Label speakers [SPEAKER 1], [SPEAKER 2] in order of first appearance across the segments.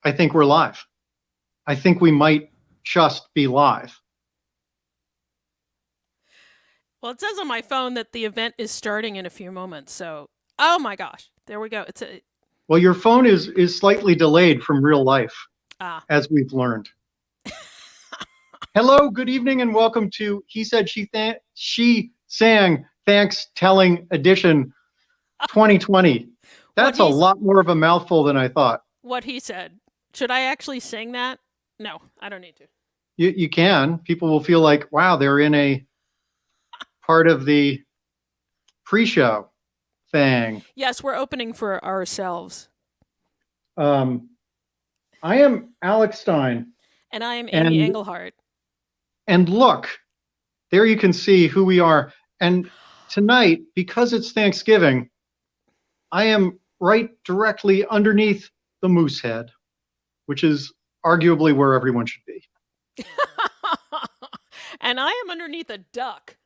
[SPEAKER 1] I think we're live. I think we might just be live.
[SPEAKER 2] Well, it says on my phone that the event is starting in a few moments. So, oh my gosh, there we go. It's a
[SPEAKER 1] Well, your phone is slightly delayed from real life,
[SPEAKER 2] ah.
[SPEAKER 1] as we've learned. Hello, good evening, and welcome to He Said, She Sang Thankstelling Edition 2020.
[SPEAKER 2] what
[SPEAKER 1] That's a
[SPEAKER 2] he's
[SPEAKER 1] lot more of a mouthful than I thought.
[SPEAKER 2] what he said. Should I actually sing that? No, I don't need to.
[SPEAKER 1] You can. People will feel like, wow, they're in a part of the pre-show thing.
[SPEAKER 2] Yes, we're opening for ourselves.
[SPEAKER 1] Um, I am Alex Stein,
[SPEAKER 2] And I am Amy
[SPEAKER 1] and
[SPEAKER 2] Engelhart.
[SPEAKER 1] look, there you can see who we are. And tonight, because it's Thanksgiving, I am right directly underneath the moose head, which is arguably where everyone should be.
[SPEAKER 2] And I am underneath a duck.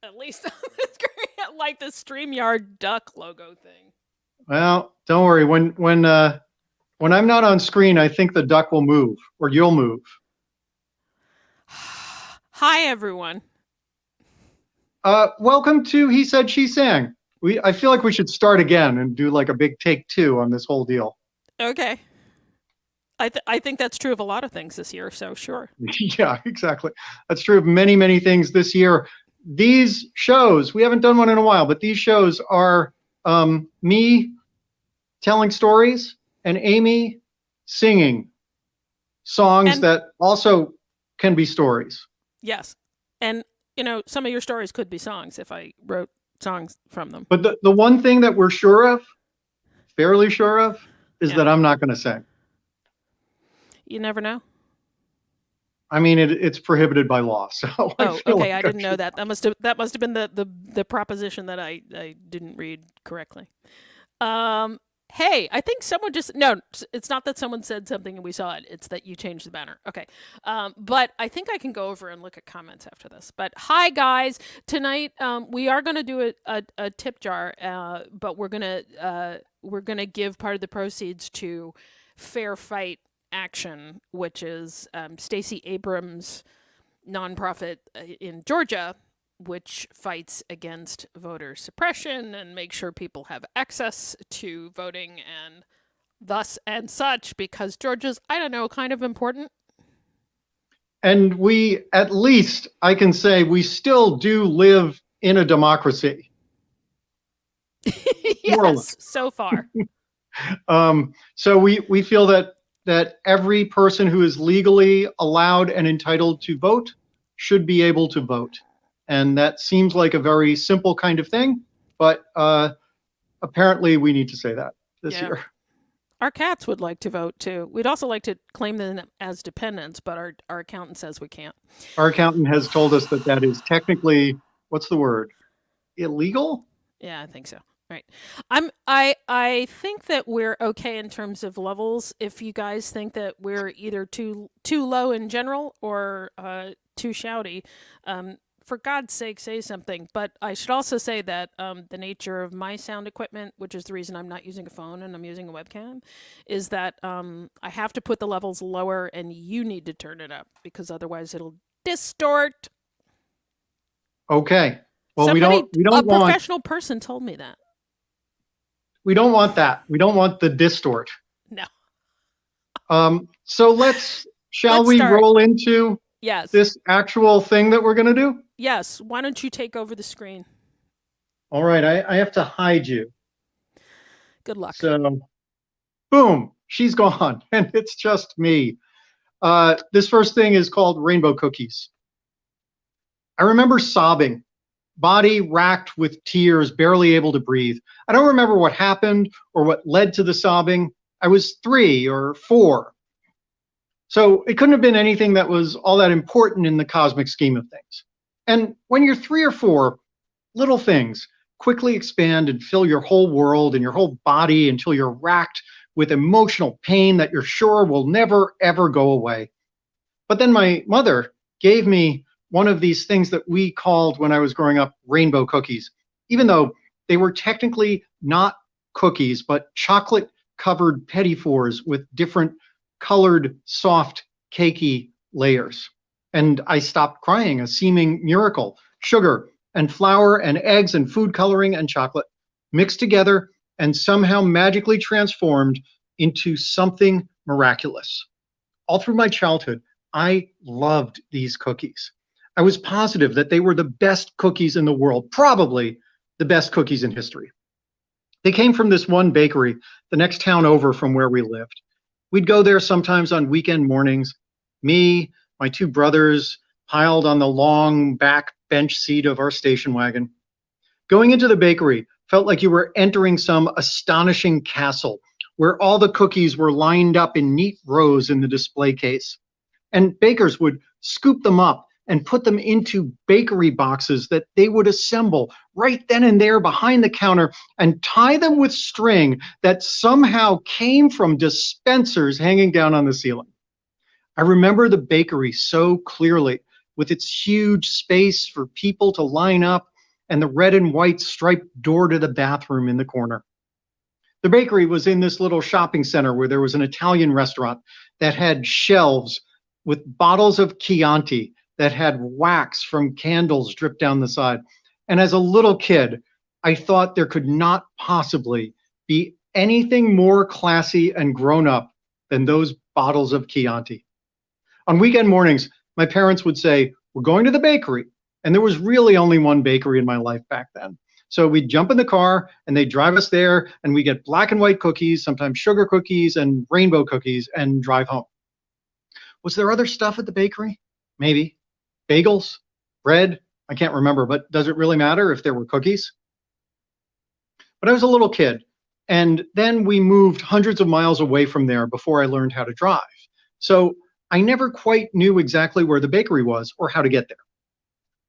[SPEAKER 2] At least on the screen, like the StreamYard duck logo thing.
[SPEAKER 1] Well, don't worry. When I'm not on screen, I think the duck will move, or you'll move.
[SPEAKER 2] Hi, everyone.
[SPEAKER 1] Welcome to He Said, She Sang. I feel like we should start again and do like a big take two on this whole deal.
[SPEAKER 2] Okay. I think that's true of a lot of things this year, so sure.
[SPEAKER 1] Yeah, exactly. That's true of many, many things this year. These shows, we haven't done one in a while, but these shows are me telling stories and Amy singing songs that also can be stories.
[SPEAKER 2] Yes. And, some of your stories could be songs if I wrote songs from them.
[SPEAKER 1] But the one thing that we're sure of, fairly sure of, is
[SPEAKER 2] Yeah.
[SPEAKER 1] that I'm not going to sing.
[SPEAKER 2] You never know.
[SPEAKER 1] I mean, it's prohibited by law. So
[SPEAKER 2] Oh, okay. I didn't know that. That must have been the proposition that I didn't read correctly. Hey, I think someone no, it's not that someone said something and we saw it. It's that you changed the banner. Okay. But I think I can go over and look at comments after this. But hi guys, tonight we are going to do a tip jar, but we're gonna give part of the proceeds to Fair Fight Action, which is Stacey Abrams' nonprofit in Georgia, which fights against voter suppression and makes sure people have access to voting and thus and such, because Georgia's, I don't know, kind of important.
[SPEAKER 1] And we, at least I can say, we still do live in a democracy.
[SPEAKER 2] Yes, so far.
[SPEAKER 1] So we feel that every person who is legally allowed and entitled to vote should be able to vote. And that seems like a very simple kind of thing, but apparently we need to say that this year.
[SPEAKER 2] Our cats would like to vote too. We'd also like to claim them as dependents, but our accountant says we can't.
[SPEAKER 1] Our accountant has told us that is technically, what's the word? Illegal?
[SPEAKER 2] Yeah, I think so. Right. I think that we're okay in terms of levels. If you guys think that we're either too low in general or too shouty, for God's sake, say something. But I should also say that the nature of my sound equipment, which is the reason I'm not using a phone and I'm using a webcam, is that I have to put the levels lower and you need to turn it up because otherwise it'll distort.
[SPEAKER 1] Okay. Well,
[SPEAKER 2] Somebody,
[SPEAKER 1] we don't
[SPEAKER 2] a
[SPEAKER 1] want
[SPEAKER 2] professional person told me that.
[SPEAKER 1] we don't want that. We don't want the distort.
[SPEAKER 2] No.
[SPEAKER 1] So shall we
[SPEAKER 2] start.
[SPEAKER 1] roll into
[SPEAKER 2] Yes.
[SPEAKER 1] this actual thing that we're going to do?
[SPEAKER 2] Yes. Why don't you take over the screen?
[SPEAKER 1] All right. I have to hide you.
[SPEAKER 2] Good luck.
[SPEAKER 1] So, boom, she's gone, and it's just me. This first thing is called Rainbow Cookies. I remember sobbing, body racked with tears, barely able to breathe. I don't remember what happened or what led to the sobbing. I was 3 or 4. So it couldn't have been anything that was all that important in the cosmic scheme of things. And when you're 3 or 4, little things quickly expand and fill your whole world and your whole body until you're racked with emotional pain that you're sure will never, ever go away. But then my mother gave me one of these things that we called, when I was growing up, rainbow cookies, even though they were technically not cookies, but chocolate-covered petit fours with different colored, soft, cakey layers. And I stopped crying, a seeming miracle. Sugar and flour and eggs and food coloring and chocolate mixed together and somehow magically transformed into something miraculous. All through my childhood, I loved these cookies. I was positive that they were the best cookies in the world, probably the best cookies in history. They came from this one bakery, the next town over from where we lived. We'd go there sometimes on weekend mornings. Me, my two brothers, piled on the long back bench seat of our station wagon. Going into the bakery felt like you were entering some astonishing castle where all the cookies were lined up in neat rows in the display case. And bakers would scoop them up and put them into bakery boxes that they would assemble right then and there behind the counter and tie them with string that somehow came from dispensers hanging down on the ceiling. I remember the bakery so clearly, with its huge space for people to line up and the red and white striped door to the bathroom in the corner. The bakery was in this little shopping center where there was an Italian restaurant that had shelves with bottles of Chianti that had wax from candles dripped down the side. And as a little kid, I thought there could not possibly be anything more classy and grown up than those bottles of Chianti. On weekend mornings, my parents would say, "We're going to the bakery." And there was really only one bakery in my life back then. So we'd jump in the car and they'd drive us there and we get black and white cookies, sometimes sugar cookies and rainbow cookies, and drive home. Was there other stuff at the bakery? Maybe. Bagels? Bread? I can't remember, but does it really matter if there were cookies? But I was a little kid, and then we moved hundreds of miles away from there before I learned how to drive. So I never quite knew exactly where the bakery was or how to get there.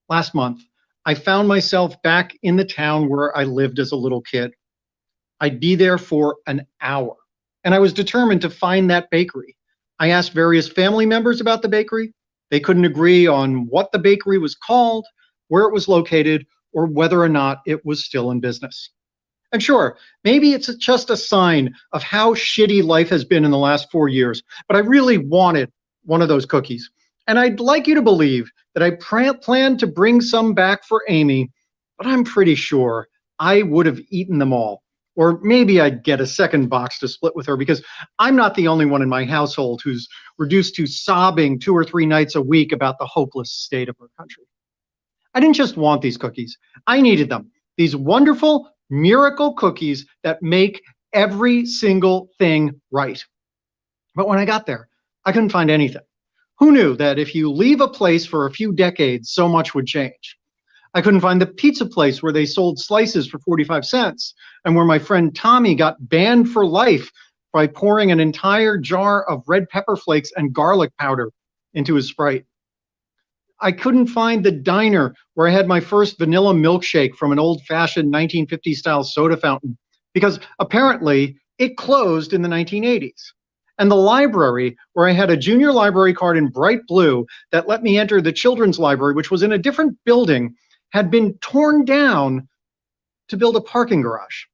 [SPEAKER 1] Last month, I found myself back in the town where I lived as a little kid. I'd be there for an hour, and I was determined to find that bakery. I asked various family members about the bakery. They couldn't agree on what the bakery was called, where it was located, or whether or not it was still in business. And sure, maybe it's just a sign of how shitty life has been in the last 4 years, but I really wanted one of those cookies. And I'd like you to believe that I planned to bring some back for Amy, but I'm pretty sure I would have eaten them all. Or maybe I'd get a second box to split with her, because I'm not the only one in my household who's reduced to sobbing 2 or 3 nights a week about the hopeless state of our country. I didn't just want these cookies. I needed them. These wonderful miracle cookies that make every single thing right. But when I got there, I couldn't find anything. Who knew that if you leave a place for a few decades, so much would change? I couldn't find the pizza place where they sold slices for 45 cents and where my friend Tommy got banned for life by pouring an entire jar of red pepper flakes and garlic powder into his Sprite. I couldn't find the diner where I had my first vanilla milkshake from an old-fashioned 1950s style soda fountain, because apparently it closed in the 1980s. And the library, where I had a junior library card in bright blue that let me enter the children's library, which was in a different building, had been torn down to build a parking garage.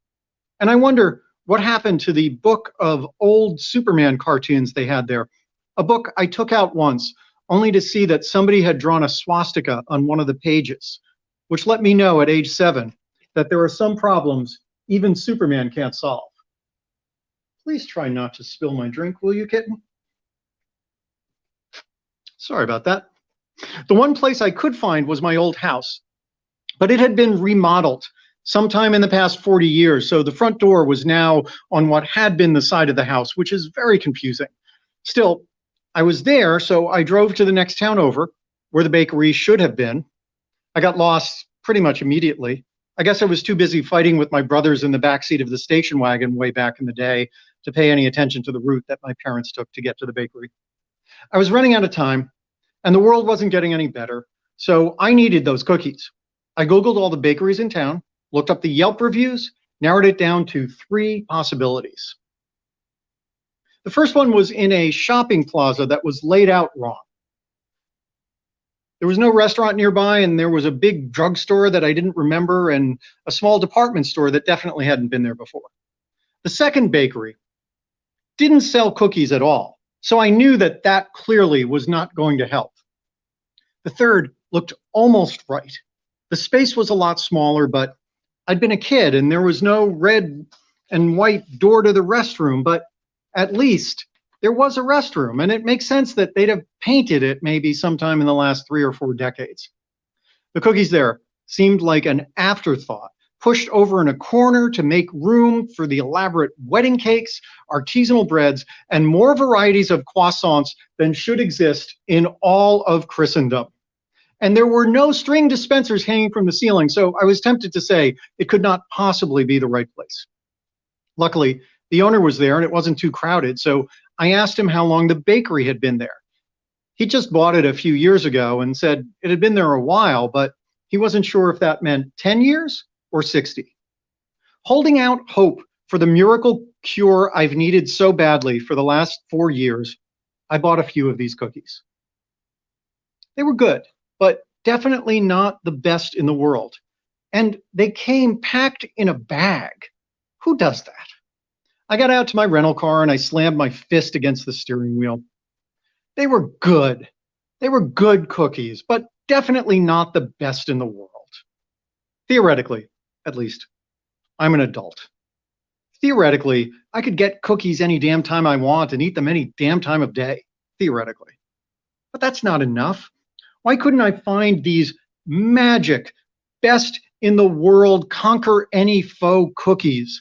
[SPEAKER 1] And I wonder what happened to the book of old Superman cartoons they had there, a book I took out once, only to see that somebody had drawn a swastika on one of the pages, which let me know at age 7 that there are some problems even Superman can't solve. Please try not to spill my drink, will you, kitten? Sorry about that. The one place I could find was my old house, but it had been remodeled sometime in the past 40 years, so the front door was now on what had been the side of the house, which is very confusing. Still, I was there, so I drove to the next town over, where the bakery should have been. I got lost pretty much immediately. I guess I was too busy fighting with my brothers in the backseat of the station wagon way back in the day to pay any attention to the route that my parents took to get to the bakery. I was running out of time, and the world wasn't getting any better, so I needed those cookies. I Googled all the bakeries in town, looked up the Yelp reviews, narrowed it down to 3 possibilities. The first one was in a shopping plaza that was laid out wrong. There was no restaurant nearby, and there was a big drugstore that I didn't remember, and a small department store that definitely hadn't been there before. The second bakery didn't sell cookies at all. So I knew that that clearly was not going to help. The third looked almost right. The space was a lot smaller, but I'd been a kid and there was no red and white door to the restroom, but at least there was a restroom. And it makes sense that they'd have painted it maybe sometime in the last 3 or 4 decades. The cookies there seemed like an afterthought, pushed over in a corner to make room for the elaborate wedding cakes, artisanal breads, and more varieties of croissants than should exist in all of Christendom. And there were no string dispensers hanging from the ceiling, so I was tempted to say it could not possibly be the right place. Luckily, the owner was there and it wasn't too crowded, so I asked him how long the bakery had been there. He just bought it a few years ago and said it had been there a while, but he wasn't sure if that meant 10 years or 60. Holding out hope for the miracle cure I've needed so badly for the last 4 years, I bought a few of these cookies. They were good, but definitely not the best in the world. And they came packed in a bag. Who does that? I got out to my rental car and I slammed my fist against the steering wheel. They were good. They were good cookies, but definitely not the best in the world. Theoretically, at least, I'm an adult. Theoretically, I could get cookies any damn time I want and eat them any damn time of day. Theoretically. But that's not enough. Why couldn't I find these magic, best in the world, conquer any foe cookies?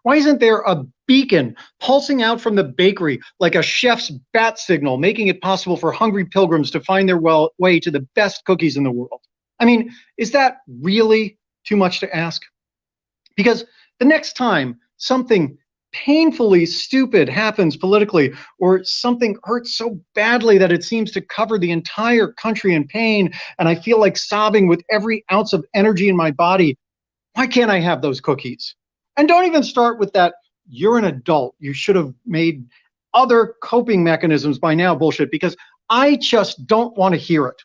[SPEAKER 1] Why isn't there a beacon pulsing out from the bakery like a chef's bat signal, making it possible for hungry pilgrims to find their way to the best cookies in the world? I mean, is that really too much to ask? Because the next time something painfully stupid happens politically, or something hurts so badly that it seems to cover the entire country in pain, and I feel like sobbing with every ounce of energy in my body, why can't I have those cookies? And don't even start with that, you're an adult, you should have made other coping mechanisms by now bullshit, because I just don't want to hear it.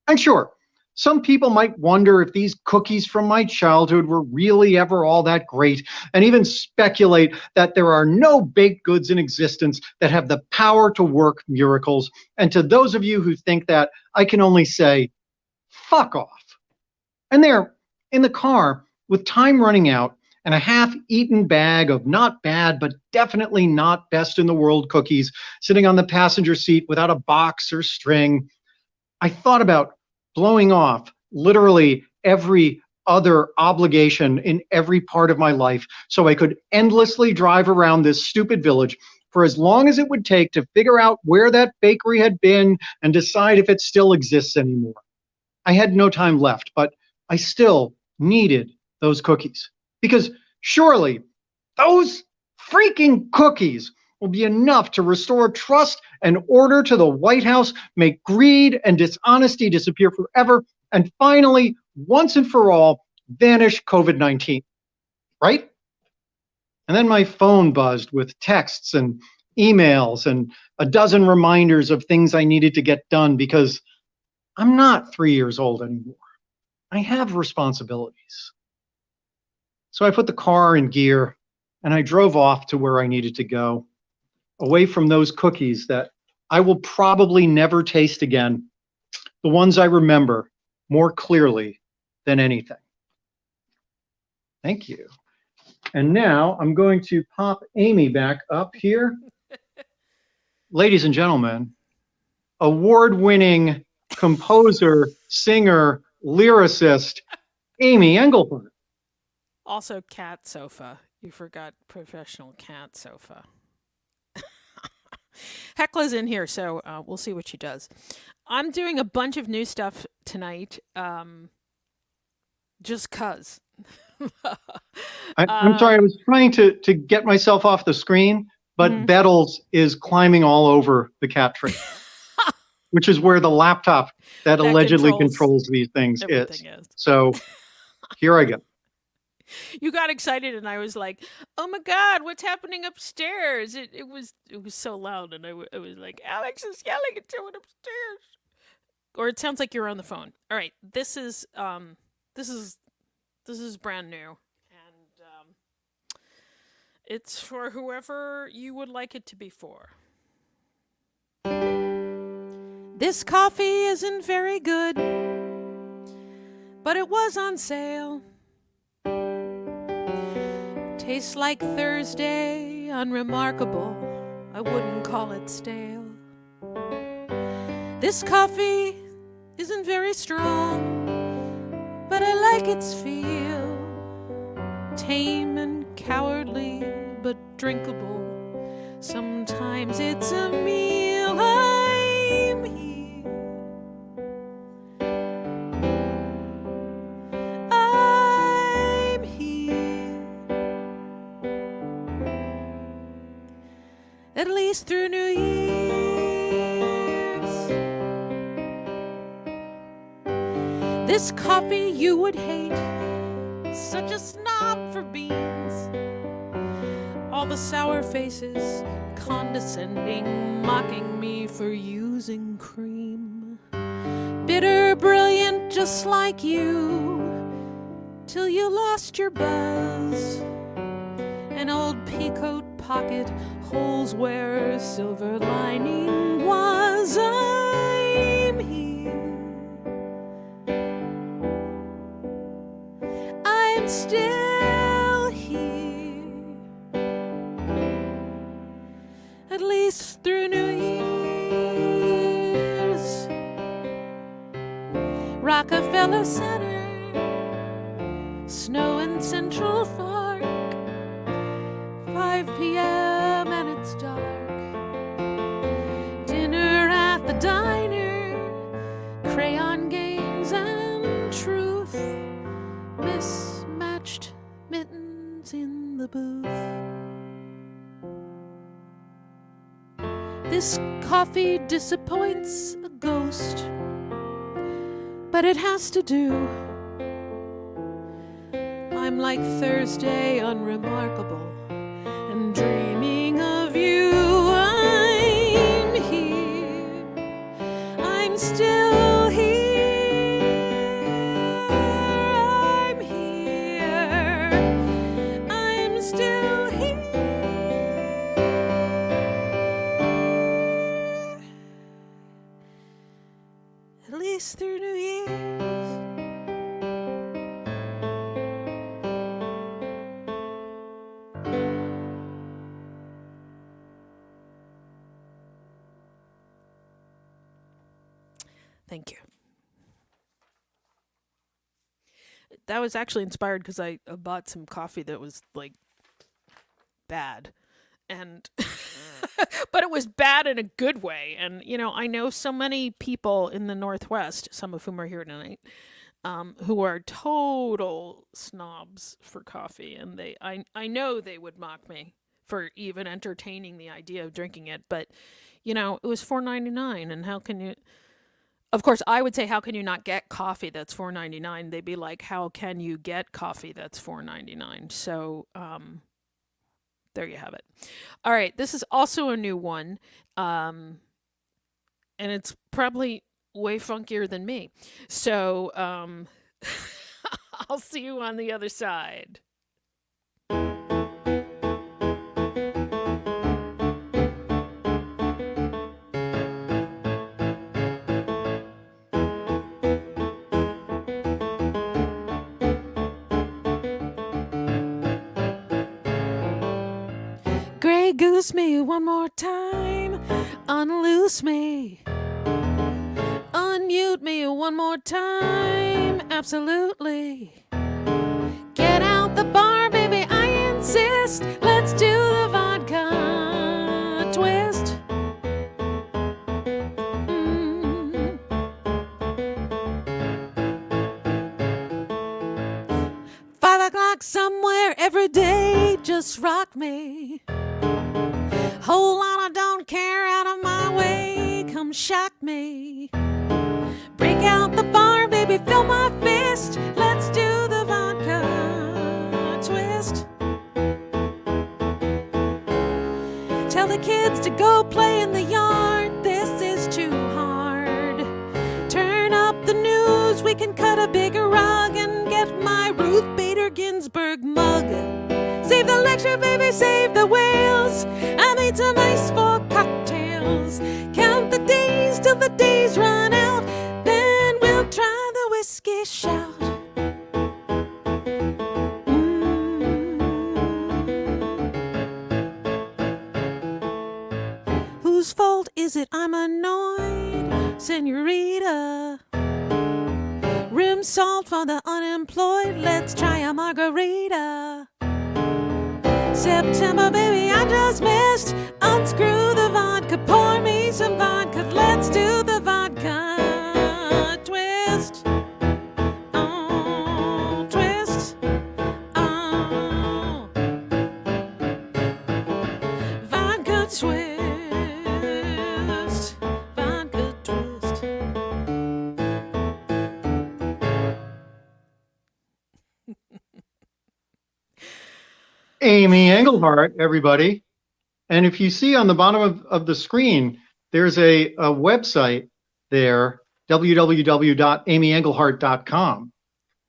[SPEAKER 1] And sure, some people might wonder if these cookies from my childhood were really ever all that great, and even speculate that there are no baked goods in existence that have the power to work miracles. And to those of you who think that, I can only say, fuck off. And there, in the car, with time running out, and a half-eaten bag of not bad, but definitely not best in the world cookies sitting on the passenger seat without a box or string, I thought about blowing off literally every other obligation in every part of my life so I could endlessly drive around this stupid village for as long as it would take to figure out where that bakery had been and decide if it still exists anymore. I had no time left, but I still needed those cookies. Because surely those freaking cookies will be enough to restore trust and order to the White House, make greed and dishonesty disappear forever, and finally, once and for all, vanish COVID-19. Right? And then my phone buzzed with texts and emails and a dozen reminders of things I needed to get done because I'm not 3 years old anymore. I have responsibilities. So I put the car in gear and I drove off to where I needed to go, away from those cookies that I will probably never taste again, the ones I remember more clearly than anything. Thank you. And now I'm going to pop Amy back up here. Ladies and gentlemen, award-winning composer, singer, lyricist, Amy Engelbert.
[SPEAKER 2] Also, cat sofa. You forgot professional cat sofa. Hekla's in here, so we'll see what she does. I'm doing a bunch of new stuff tonight, just cause.
[SPEAKER 1] I'm sorry, I was trying to get myself off the screen, but Bettles is climbing all over the cat tree, which is where the laptop that allegedly controls these things is. So here I go.
[SPEAKER 2] You got excited and I was like, oh my God, what's happening upstairs? It was so loud and I was like, Alex is yelling at someone upstairs. Or it sounds like you're on the phone. All right, this is brand new. And it's for whoever you would like it to be for. This coffee isn't very good, but it was on sale. Tastes like Thursday, unremarkable. I wouldn't call it stale. This coffee isn't very strong, but I like its feel. Tame and cowardly, but drinkable. Sometimes it's a meal. I'm here. I'm here. At least through New Year's. This coffee you would hate. Such a snob for beans. All the sour faces condescending, mocking me for using cream. Bitter, brilliant, just like you, till you lost your buzz. An old peacoat pocket, holes where a silver lining was. I'm here. I'm still here. At least through New Year's. Rockefeller Center, snow in Central Park. 5 p.m. and it's dark. Dinner at the diner, crayon games and truth. Mismatched mittens in the booth. This coffee disappoints a ghost, but it has to do. I'm like Thursday, unremarkable, and dreaming of you. I'm here. I'm still here. I'm here. I'm still here. At least through New Year's. Thank you. That was actually inspired because I bought some coffee that was like bad. And but it was bad in a good way. And you know, I know so many people in the Northwest, some of whom are here tonight, who are total snobs for coffee, and I know they would mock me for even entertaining the idea of drinking it. But you know, it was $4.99, and how can you? Of course, I would say, how can you not get coffee that's $4.99? They'd be like, how can you get coffee that's $4.99? So, there you have it. All right, this is also a new one, and it's probably way funkier than me. So, I'll see you on the other side. Grey goose me one more time, unloose me, unmute me one more time, absolutely. Get out the bar, baby, I insist, let's do the vodka twist. 5 o'clock somewhere every day, just rock me. Whole lot I don't care, out of my way, come shock me. Break out the bar, baby, fill my fist, let's do the vodka twist. Tell the kids to go play in the yard, this is too hard. Turn up the news, we can cut a bigger rug and get my Ruth Bader Ginsburg mug. Save the lecture, baby, save the whales. I made some ice for cocktails. Count the days till the days shout. Whose fault is it I'm annoyed, senorita? Rim salt for the unemployed, let's try a margarita. September, baby, I just missed. Unscrew the vodka, pour me some vodka, let's do the vodka twist. Oh, twist. Oh, vodka twist. Vodka twist.
[SPEAKER 1] Amy Engelhart, everybody. And if you see on the bottom of the screen, there's a website there, www.amyengelhart.com,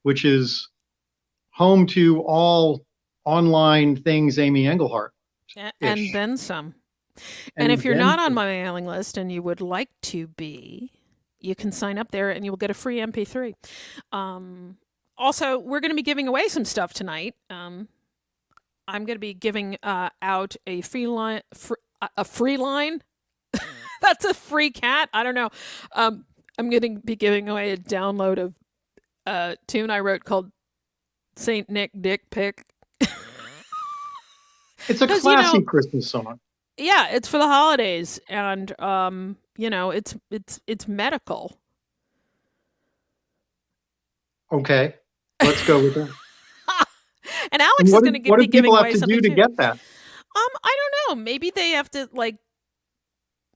[SPEAKER 1] which is home to all online things Amy Engelhart.
[SPEAKER 2] And then some. And if you're not on my mailing list and you would like to be, you can sign up there and you will get a free MP3. Also, we're going to be giving away some stuff tonight. I'm going to be giving out a free line. That's a free cat. I don't know. I'm going to be giving away a download of a tune I wrote called Saint Nick Dick Pick.
[SPEAKER 1] It's a classy Christmas song.
[SPEAKER 2] Yeah, it's for the holidays, and it's medical.
[SPEAKER 1] Okay, let's go with that.
[SPEAKER 2] And Alex is going to be giving away something.
[SPEAKER 1] What do people have to do to get that?
[SPEAKER 2] I don't know. Maybe they have to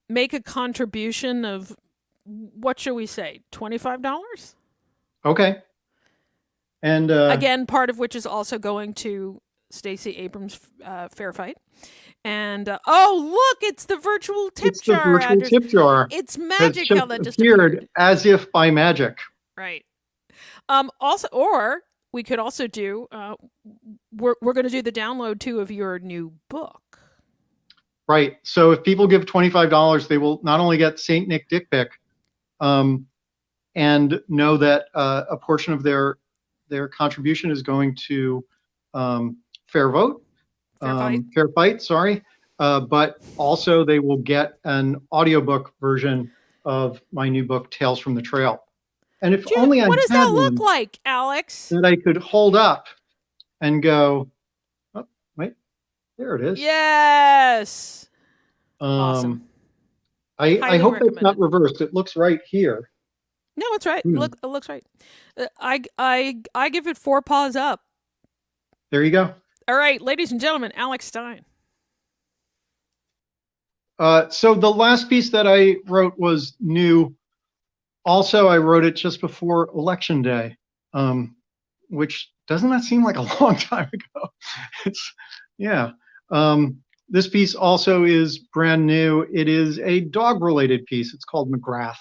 [SPEAKER 2] make a contribution of, what should we say, $25?
[SPEAKER 1] Okay. And
[SPEAKER 2] again, part of which is also going to Stacey Abrams' fair fight. And look, it's the virtual tip jar.
[SPEAKER 1] It's the virtual tip jar.
[SPEAKER 2] It's magic how that just
[SPEAKER 1] appeared as if by magic.
[SPEAKER 2] Right. Also, or we could also do. We're going to do the download too of your new book.
[SPEAKER 1] Right. So if people give $25, they will not only get Saint Nick Dick Pick, and know that a portion of their contribution is going to Fair Vote. Fair Fight, sorry. But also they will get an audiobook version of my new book, Tales from the Trail. And if only I
[SPEAKER 2] what does
[SPEAKER 1] had
[SPEAKER 2] that look
[SPEAKER 1] one
[SPEAKER 2] like, Alex?
[SPEAKER 1] that I could hold up and go, oh, wait, there it is.
[SPEAKER 2] Yes. Awesome.
[SPEAKER 1] I hope it's not reversed. It looks right here.
[SPEAKER 2] No, it's right. It looks right. I give it 4 paws up.
[SPEAKER 1] There you go.
[SPEAKER 2] All right, ladies and gentlemen, Alex Stein.
[SPEAKER 1] So the last piece that I wrote was new. Also, I wrote it just before Election Day, which doesn't that seem like a long time ago? This piece also is brand new. It is a dog-related piece. It's called McGrath.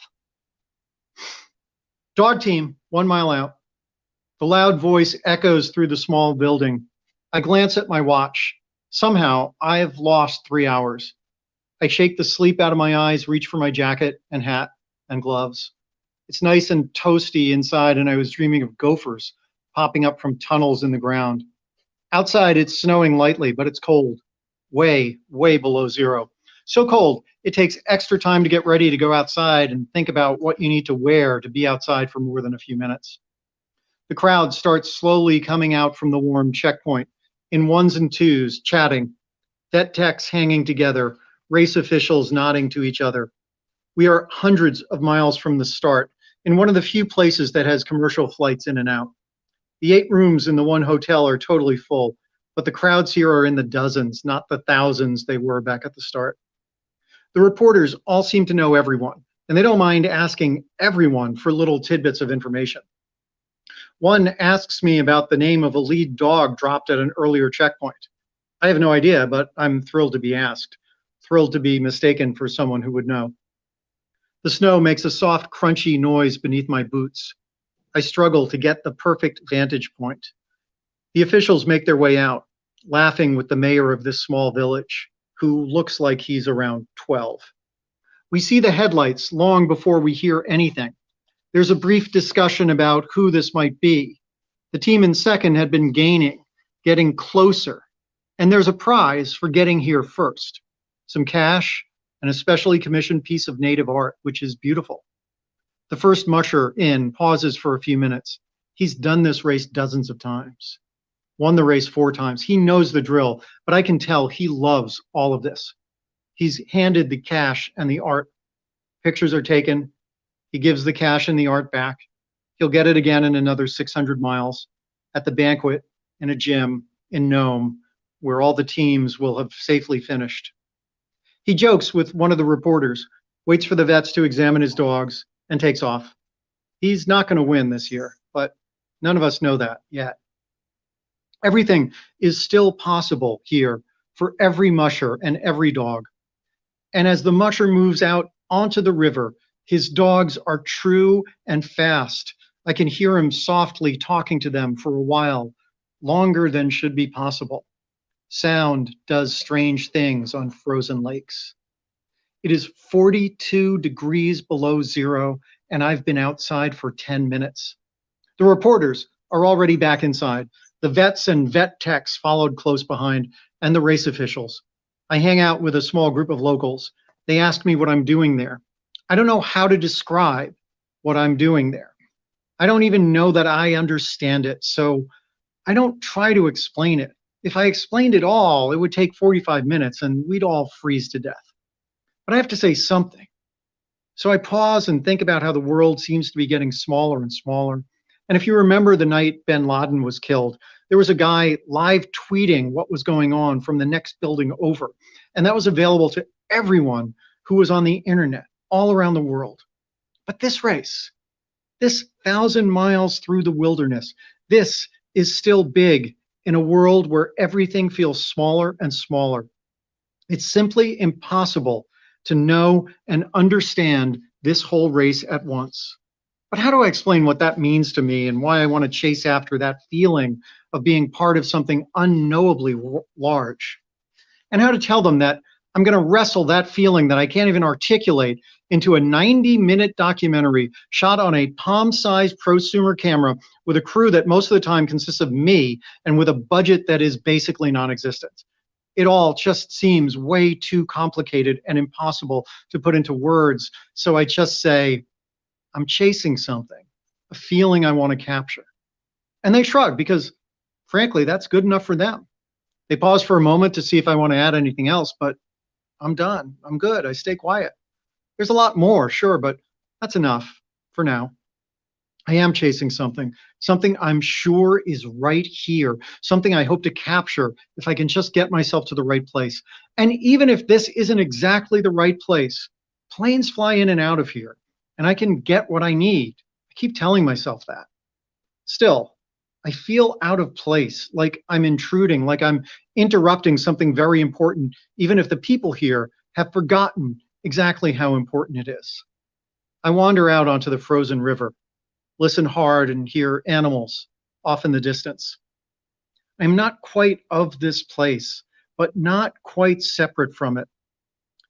[SPEAKER 1] Dog team, 1 mile out. The loud voice echoes through the small building. I glance at my watch. Somehow, I have lost 3 hours. I shake the sleep out of my eyes, reach for my jacket and hat and gloves. It's nice and toasty inside, and I was dreaming of gophers popping up from tunnels in the ground. Outside, it's snowing lightly, but it's cold. Way, way below zero. So cold, it takes extra time to get ready to go outside and think about what you need to wear to be outside for more than a few minutes. The crowd starts slowly coming out from the warm checkpoint, in ones and twos, chatting, vet techs hanging together, race officials nodding to each other. We are hundreds of miles from the start, in one of the few places that has commercial flights in and out. The 8 rooms in the one hotel are totally full, but the crowds here are in the dozens, not the thousands they were back at the start. The reporters all seem to know everyone, and they don't mind asking everyone for little tidbits of information. One asks me about the name of a lead dog dropped at an earlier checkpoint. I have no idea, but I'm thrilled to be asked, thrilled to be mistaken for someone who would know. The snow makes a soft, crunchy noise beneath my boots. I struggle to get the perfect vantage point. The officials make their way out, laughing with the mayor of this small village, who looks like he's around 12. We see the headlights long before we hear anything. There's a brief discussion about who this might be. The team in second had been gaining, getting closer, and there's a prize for getting here first. Some cash, and a specially commissioned piece of native art, which is beautiful. The first musher in pauses for a few minutes. He's done this race dozens of times, won the race 4 times. He knows the drill, but I can tell he loves all of this. He's handed the cash and the art. Pictures are taken. He gives the cash and the art back. He'll get it again in another 600 miles at the banquet in a gym in Nome, where all the teams will have safely finished. He jokes with one of the reporters, waits for the vets to examine his dogs, and takes off. He's not going to win this year, but none of us know that yet. Everything is still possible here for every musher and every dog. And as the musher moves out onto the river, his dogs are true and fast. I can hear him softly talking to them for a while, longer than should be possible. Sound does strange things on frozen lakes. It is 42 degrees below zero, and I've been outside for 10 minutes. The reporters are already back inside. The vets and vet techs followed close behind, and the race officials. I hang out with a small group of locals. They ask me what I'm doing there. I don't know how to describe what I'm doing there. I don't even know that I understand it, so I don't try to explain it. If I explained it all, it would take 45 minutes and we'd all freeze to death. But I have to say something. So I pause and think about how the world seems to be getting smaller and smaller. And if you remember the night bin Laden was killed, there was a guy live tweeting what was going on from the next building over. And that was available to everyone who was on the internet all around the world. But this race, this 1,000 miles through the wilderness, this is still big in a world where everything feels smaller and smaller. It's simply impossible to know and understand this whole race at once. But how do I explain what that means to me and why I want to chase after that feeling of being part of something unknowably large? And how to tell them that I'm going to wrestle that feeling that I can't even articulate into a 90-minute documentary shot on a palm-sized prosumer camera with a crew that most of the time consists of me and with a budget that is basically non-existent. It all just seems way too complicated and impossible to put into words. So I just say, I'm chasing something, a feeling I want to capture. And they shrug because, frankly, that's good enough for them. They pause for a moment to see if I want to add anything else, but I'm done. I'm good. I stay quiet. There's a lot more, sure, but that's enough for now. I am chasing something I'm sure is right here, something I hope to capture if I can just get myself to the right place. And even if this isn't exactly the right place, planes fly in and out of here, and I can get what I need. I keep telling myself that. Still, I feel out of place, like I'm intruding, like I'm interrupting something very important, even if the people here have forgotten exactly how important it is. I wander out onto the frozen river, listen hard and hear animals off in the distance. I'm not quite of this place, but not quite separate from it.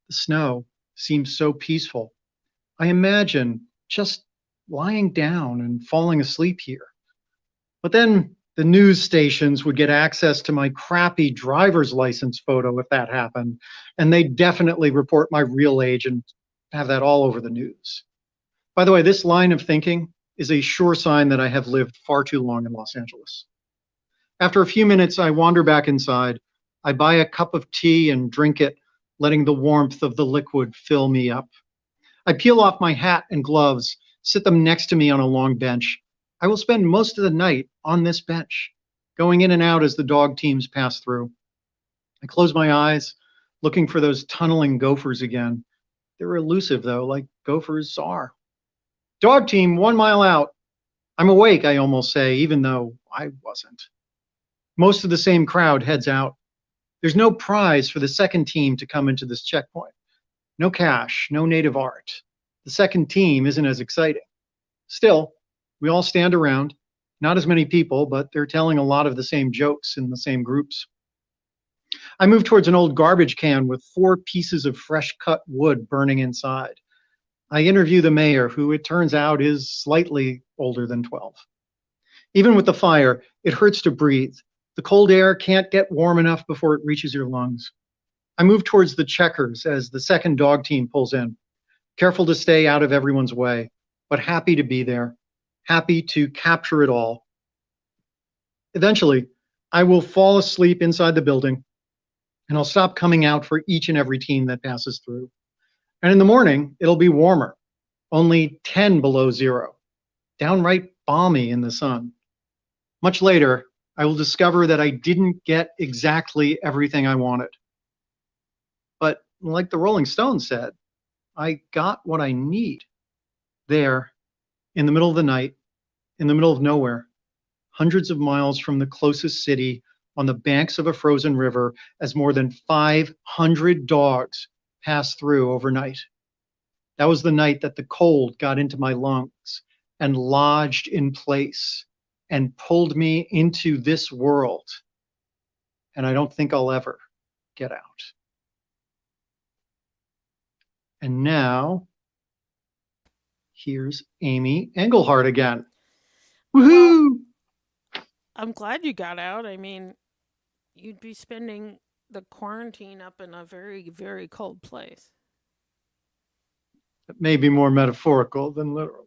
[SPEAKER 1] The snow seems so peaceful. I imagine just lying down and falling asleep here. But then the news stations would get access to my crappy driver's license photo if that happened, and they'd definitely report my real age and have that all over the news. By the way, this line of thinking is a sure sign that I have lived far too long in Los Angeles. After a few minutes, I wander back inside. I buy a cup of tea and drink it, letting the warmth of the liquid fill me up. I peel off my hat and gloves, sit them next to me on a long bench. I will spend most of the night on this bench, going in and out as the dog teams pass through. I close my eyes, looking for those tunneling gophers again. They're elusive, though, like gophers are. Dog team 1 mile out. I'm awake, I almost say, even though I wasn't. Most of the same crowd heads out. There's no prize for the second team to come into this checkpoint. No cash, no native art. The second team isn't as exciting. Still, we all stand around. Not as many people, but they're telling a lot of the same jokes in the same groups. I move towards an old garbage can with 4 pieces of fresh cut wood burning inside. I interview the mayor, who it turns out is slightly older than 12. Even with the fire, it hurts to breathe. The cold air can't get warm enough before it reaches your lungs. I move towards the checkers as the second dog team pulls in, careful to stay out of everyone's way, but happy to be there, happy to capture it all. Eventually, I will fall asleep inside the building, and I'll stop coming out for each and every team that passes through. And in the morning, it'll be warmer, only 10 below zero, downright balmy in the sun. Much later, I will discover that I didn't get exactly everything I wanted. But like the Rolling Stones said, I got what I need there in the middle of the night, in the middle of nowhere, hundreds of miles from the closest city, on the banks of a frozen river, as more than 500 dogs passed through overnight. That was the night that the cold got into my lungs and lodged in place and pulled me into this world. And I don't think I'll ever get out. And now, here's Amy Engelhardt again. Woohoo!
[SPEAKER 2] Well, I'm glad you got out. I mean, you'd be spending the quarantine up in a very, very cold place.
[SPEAKER 1] It may be more metaphorical than literal.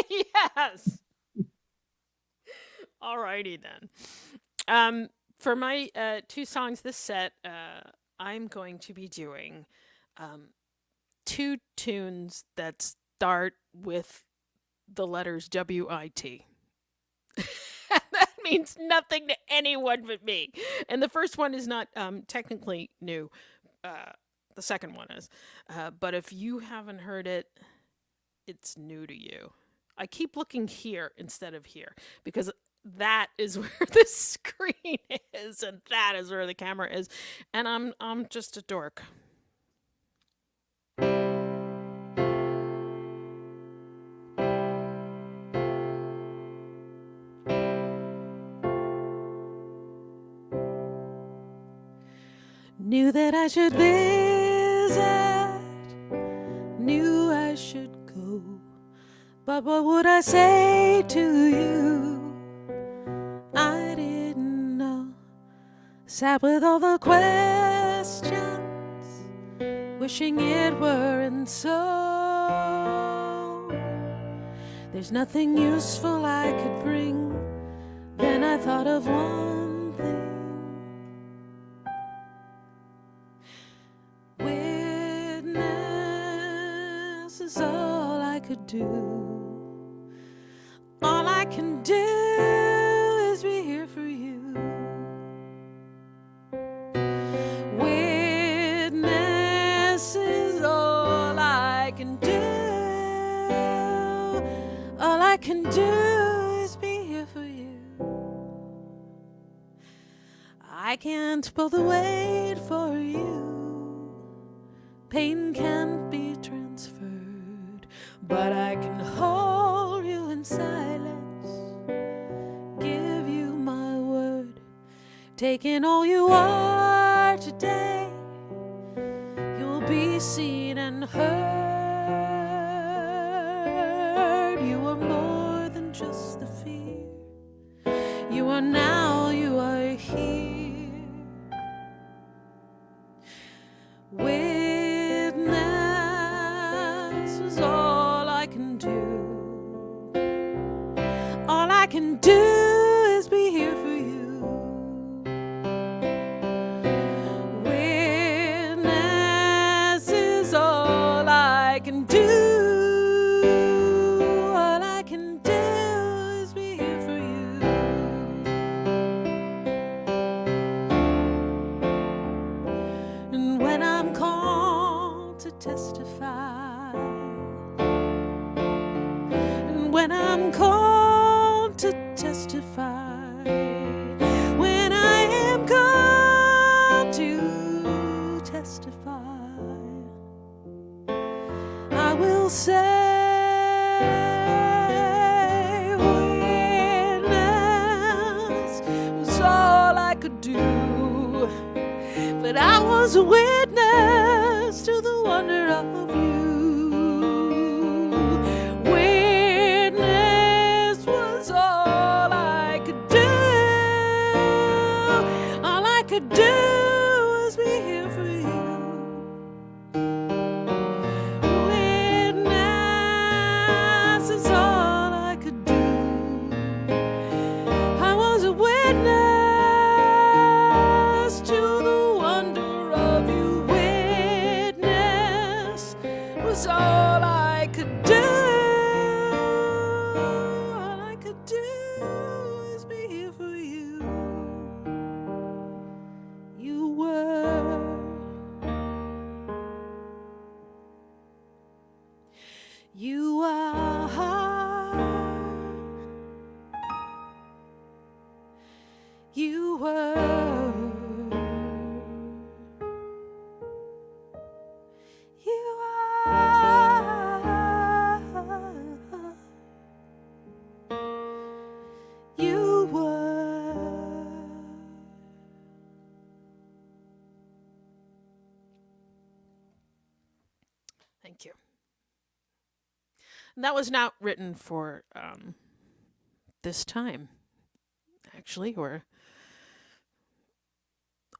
[SPEAKER 2] Yes. Alrighty then. For my two songs this set, I'm going to be doing two tunes that start with the letters W-I-T. That means nothing to anyone but me. And the first one is not technically new. The second one is. But if you haven't heard it, it's new to you. I keep looking here instead of here because that is where the screen is and that is where the camera is. And I'm just a dork. Knew that I should visit, knew I should go, but what would I say to you? I didn't know. Sat with all the questions, wishing it weren't so. There's nothing useful I could bring. Then I thought of one thing. Witness is all I could do. All I can do is be here for you. Witness is all I can do. All I can do is be here for you. I can't pull the weight for you. Pain can't be transferred, but I can hold you in silence. Give you my word, taking all you are today. You'll be seen and heard. You are more than just the fear. You are now, you are here. Witness was all I can do. All I can do is be here for you. Witness is all I can do. All I can do is be here for you. And when I'm called to testify, and when I'm called to testify, when I am called to testify, I will say, witness was all I could do, but I was a witness to the wonder of you. Thank you. And that was not written for this time, actually, or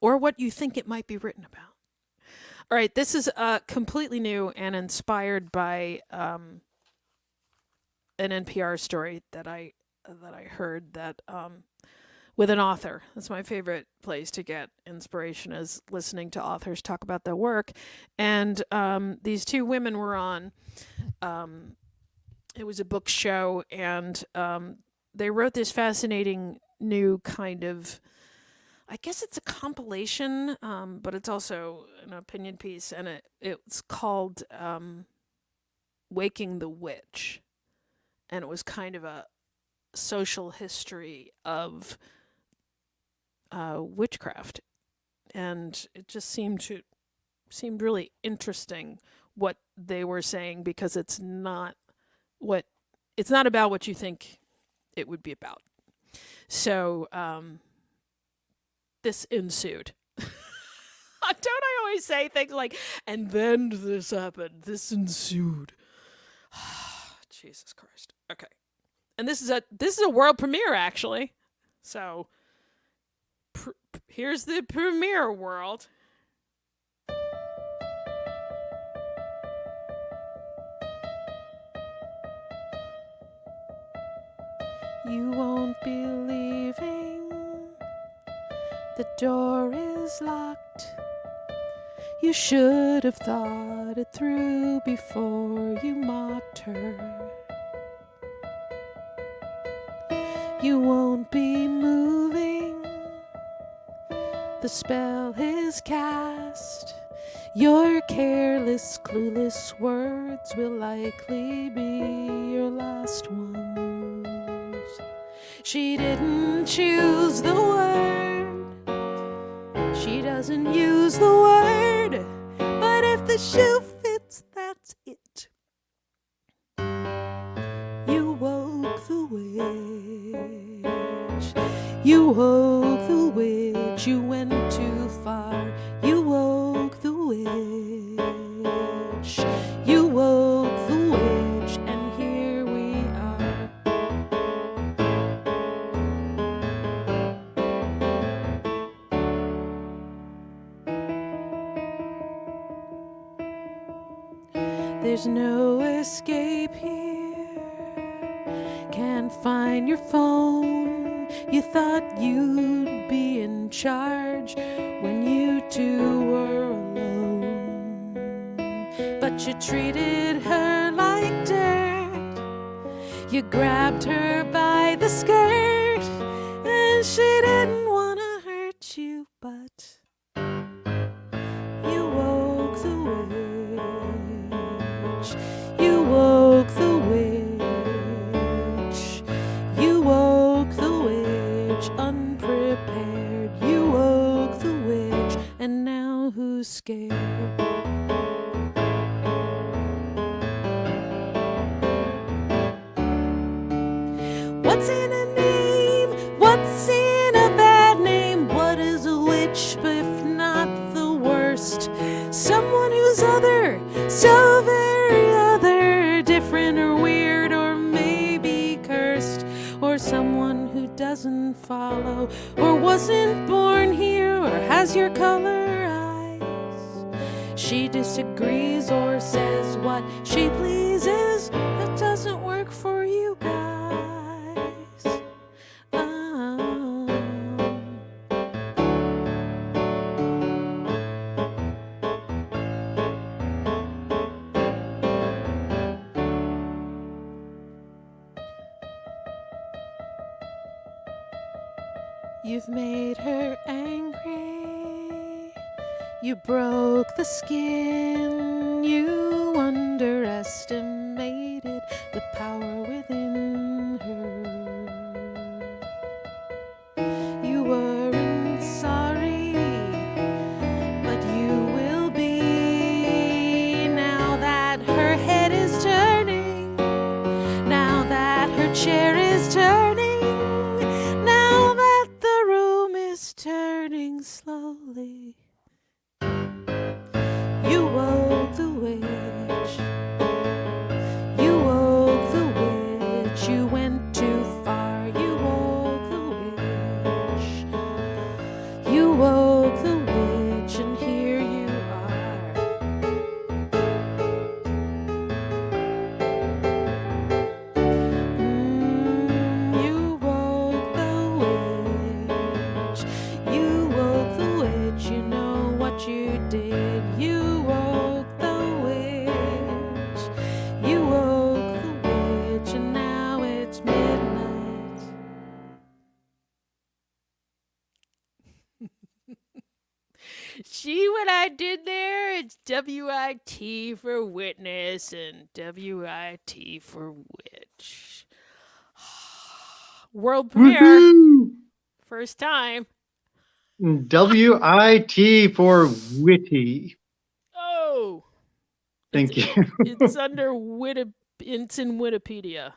[SPEAKER 2] what you think it might be written about. All right, this is completely new and inspired by an NPR story that I heard that with an author. That's my favorite place to get inspiration, is listening to authors talk about their work. And these two women were on. It was a book show, and they wrote this fascinating new kind of, I guess it's a compilation, but it's also an opinion piece, and it's called Waking the Witch. And it was kind of a social history of witchcraft. And it just seemed really interesting what they were saying, because it's not about what you think it would be about. So this ensued. Don't I always say things like, and then this happened, this ensued. Jesus Christ. Okay. And this is a world premiere, actually. So here's the premiere world. You won't be leaving. The door is locked. You should have thought it through before you mocked her. You won't be moving. The spell is cast. Your careless, clueless words will likely be your last ones. She didn't choose the word. She doesn't use the word. But if the shoe fits, that's it. You woke the witch. You woke the witch. You went too far. You woke the witch. You woke the witch. And here we are. There's no escape here. Can't find your phone. You thought you'd be in charge when you two were alone. But you treated her like dirt. You grabbed her by the skirt. And she didn't want to hurt you, but you woke the witch. You woke the witch. You woke the witch unprepared. You woke the witch, and now who's scared? What's in a name? What's in a bad name? What is a witch if not the worst? Someone who's other, so very other, different or weird or maybe cursed, or someone who doesn't follow or wasn't born here or has your color eyes. She disagrees or says what she pleases. That doesn't work for you guys. You've made her angry. You broke the skin. You underestimated the power within her. You weren't sorry, but you will be now that her head is turning, now that her chair is turning, now that the room is turning slowly. You woke the witch. see what I did there? It's WIT for witness and WIT for witch. World premiere.
[SPEAKER 1] Woohoo!
[SPEAKER 2] First time.
[SPEAKER 1] WIT for witty.
[SPEAKER 2] Oh.
[SPEAKER 1] Thank you.
[SPEAKER 2] It's under it's in Wikipedia.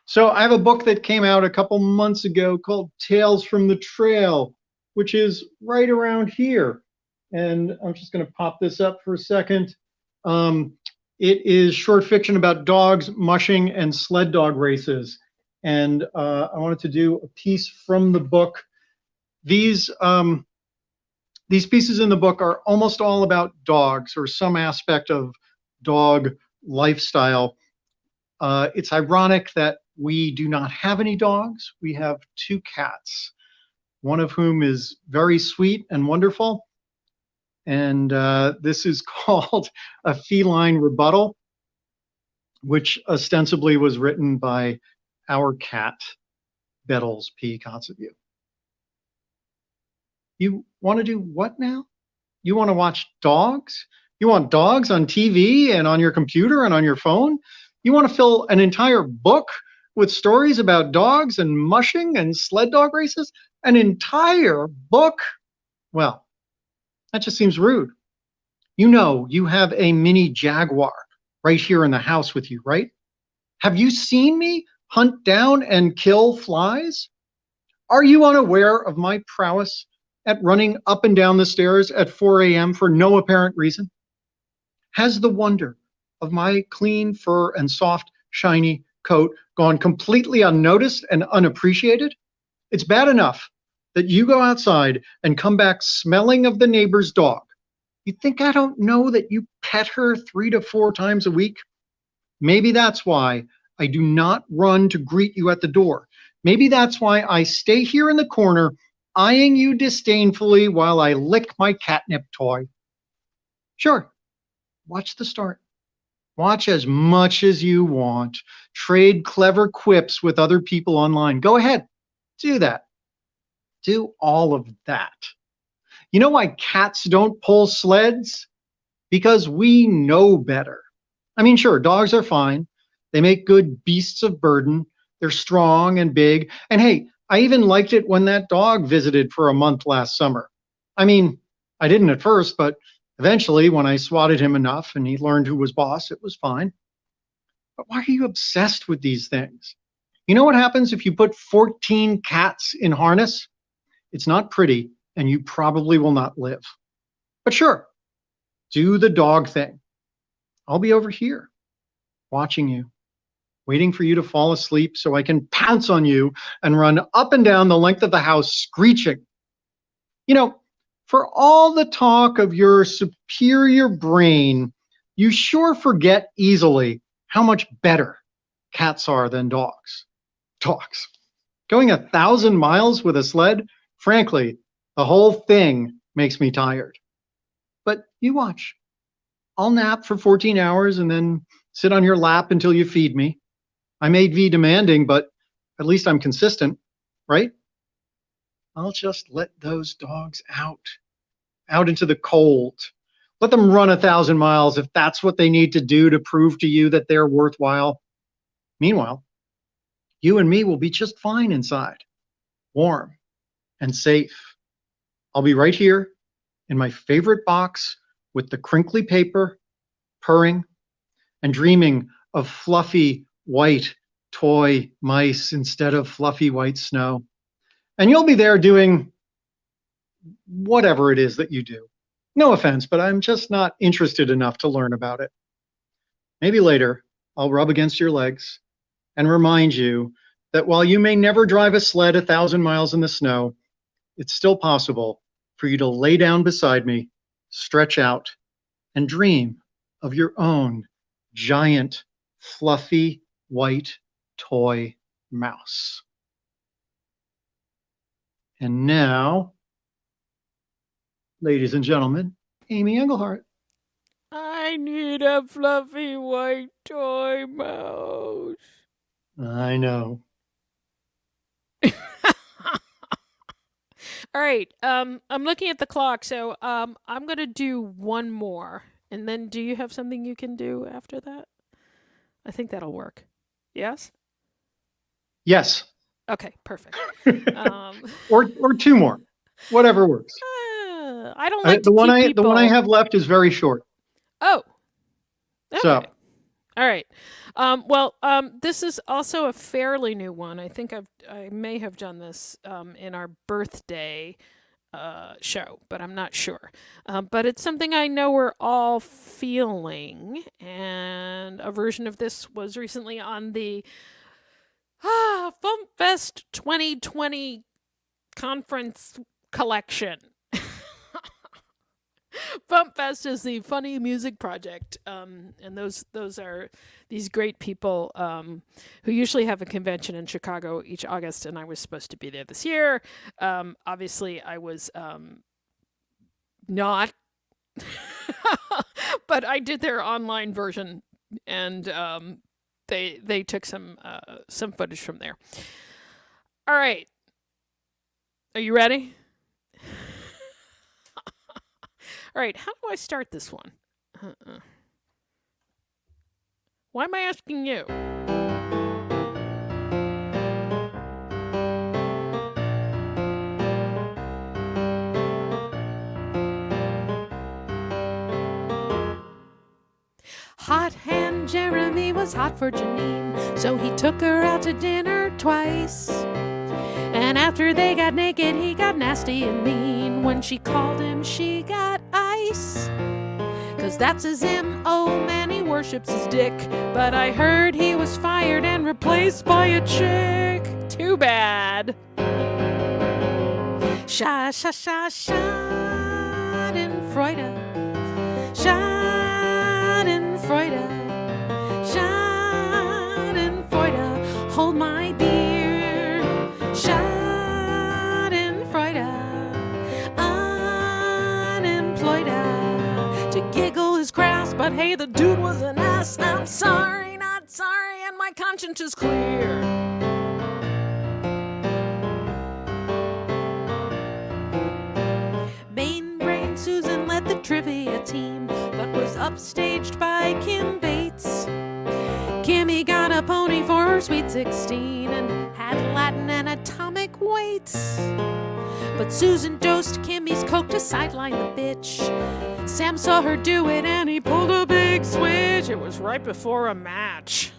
[SPEAKER 1] So I have a book that came out a couple months ago called Tales from the Trail, which is right around here. And I'm just going to pop this up for a second. It is short fiction about dogs, mushing, and sled dog races. And I wanted to do a piece from the book. These pieces in the book are almost all about dogs or some aspect of dog lifestyle. It's ironic that we do not have any dogs. We have 2 cats, one of whom is very sweet and wonderful. And this is called A Feline Rebuttal, which ostensibly was written by our cat, Bettles P. Kotzebue. You want to do what now? You want to watch dogs? You want dogs on TV and on your computer and on your phone? You want to fill an entire book with stories about dogs and mushing and sled dog races? An entire book? Well, that just seems rude. You know, you have a mini Jaguar right here in the house with you, right? Have you seen me hunt down and kill flies? Are you unaware of my prowess at running up and down the stairs at 4 a.m. for no apparent reason? Has the wonder of my clean fur and soft, shiny coat gone completely unnoticed and unappreciated? It's bad enough that you go outside and come back smelling of the neighbor's dog. You think I don't know that you pet her 3 to 4 times a week? Maybe that's why I do not run to greet you at the door. Maybe that's why I stay here in the corner, eyeing you disdainfully while I lick my catnip toy. Sure, watch the start. Watch as much as you want. Trade clever quips with other people online. Go ahead, do that. Do all of that. You know why cats don't pull sleds? Because we know better. I mean, sure, dogs are fine. They make good beasts of burden. They're strong and big. And hey, I even liked it when that dog visited for a month last summer. I mean, I didn't at first, but eventually when I swatted him enough and he learned who was boss, it was fine. But why are you obsessed with these things? You know what happens if you put 14 cats in harness? It's not pretty, and you probably will not live. But sure, do the dog thing. I'll be over here, watching you, waiting for you to fall asleep so I can pounce on you and run up and down the length of the house screeching. You know, for all the talk of your superior brain, you sure forget easily how much better cats are than dogs. Dogs. Going 1,000 miles with a sled, frankly, the whole thing makes me tired. But you watch. I'll nap for 14 hours and then sit on your lap until you feed me. I may be demanding, but at least I'm consistent, right? I'll just let those dogs out into the cold. Let them run 1,000 miles if that's what they need to do to prove to you that they're worthwhile. Meanwhile, you and me will be just fine inside, warm and safe. I'll be right here in my favorite box with the crinkly paper, purring, and dreaming of fluffy white toy mice instead of fluffy white snow. And you'll be there doing whatever it is that you do. No offense, but I'm just not interested enough to learn about it. Maybe later, I'll rub against your legs and remind you that while you may never drive a sled 1,000 miles in the snow, it's still possible for you to lay down beside me, stretch out, and dream of your own giant, fluffy, white toy mouse. And now, ladies and gentlemen, Amy Engelhart.
[SPEAKER 2] I need a fluffy white toy mouse.
[SPEAKER 1] I know.
[SPEAKER 2] All right. I'm looking at the clock, so I'm gonna do one more, and then do you have something you can do after that? I think that'll work. Yes.
[SPEAKER 1] Yes.
[SPEAKER 2] Okay. Perfect. Um,
[SPEAKER 1] Or two more. Whatever works.
[SPEAKER 2] I don't like to
[SPEAKER 1] The one
[SPEAKER 2] keep
[SPEAKER 1] I the one I
[SPEAKER 2] people.
[SPEAKER 1] have left is very short.
[SPEAKER 2] Oh.
[SPEAKER 1] So
[SPEAKER 2] Okay. All right. This is also a fairly new one. I may have done this in our birthday show, but I'm not sure. But it's something I know we're all feeling, and a version of this was recently on the FumpFest 2020 conference collection. FumpFest is the funny music project, and those are these great people who usually have a convention in Chicago each August, and I was supposed to be there this year. Obviously, I was not, but I did their online version, and they took some footage from there. All right, are you ready? All right, how do I start this one? Why am I asking you? Hot hand Jeremy was hot for Janine, so he took her out to dinner twice. And after they got naked, he got nasty and mean. When she called him, she got ice. 'Cause that's his M.O., man, he worships his dick. But I heard he was fired and replaced by a chick. Too bad. Schadenfreude. Schadenfreude. Schadenfreude. Hold my beer. Schadenfreude. Unemployed. To giggle is crass, but hey, the dude was an ass. I'm sorry, not sorry, and my conscience is clear. Main brain Susan led the trivia team, but was upstaged by Kim Bates. Kimmy got a pony for her sweet 16 and had Latin and atomic weights. But Susan dosed Kimmy's coke to sideline the bitch. Sam saw her do it and he pulled a big switch. It was right before a match.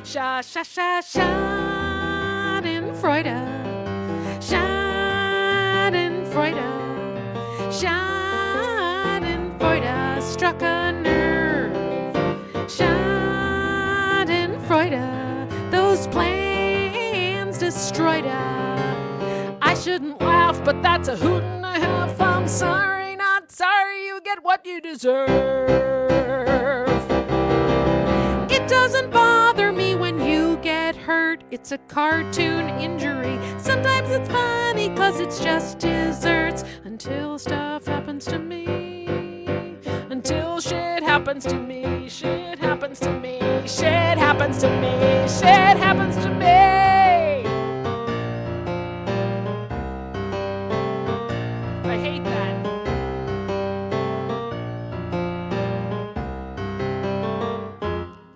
[SPEAKER 2] Schadenfreude. Schadenfreude. Schadenfreude struck a nerve. Schadenfreude. Those plans destroyed her. I shouldn't laugh, but that's a hoot and a half. I'm sorry, not sorry, you get what you deserve. It doesn't bother me when you get hurt. It's a cartoon injury. Sometimes it's funny, 'cause it's just desserts. Until stuff happens to me. Until shit happens to me. Shit happens to me. Shit happens to me. Shit happens to me. I hate that.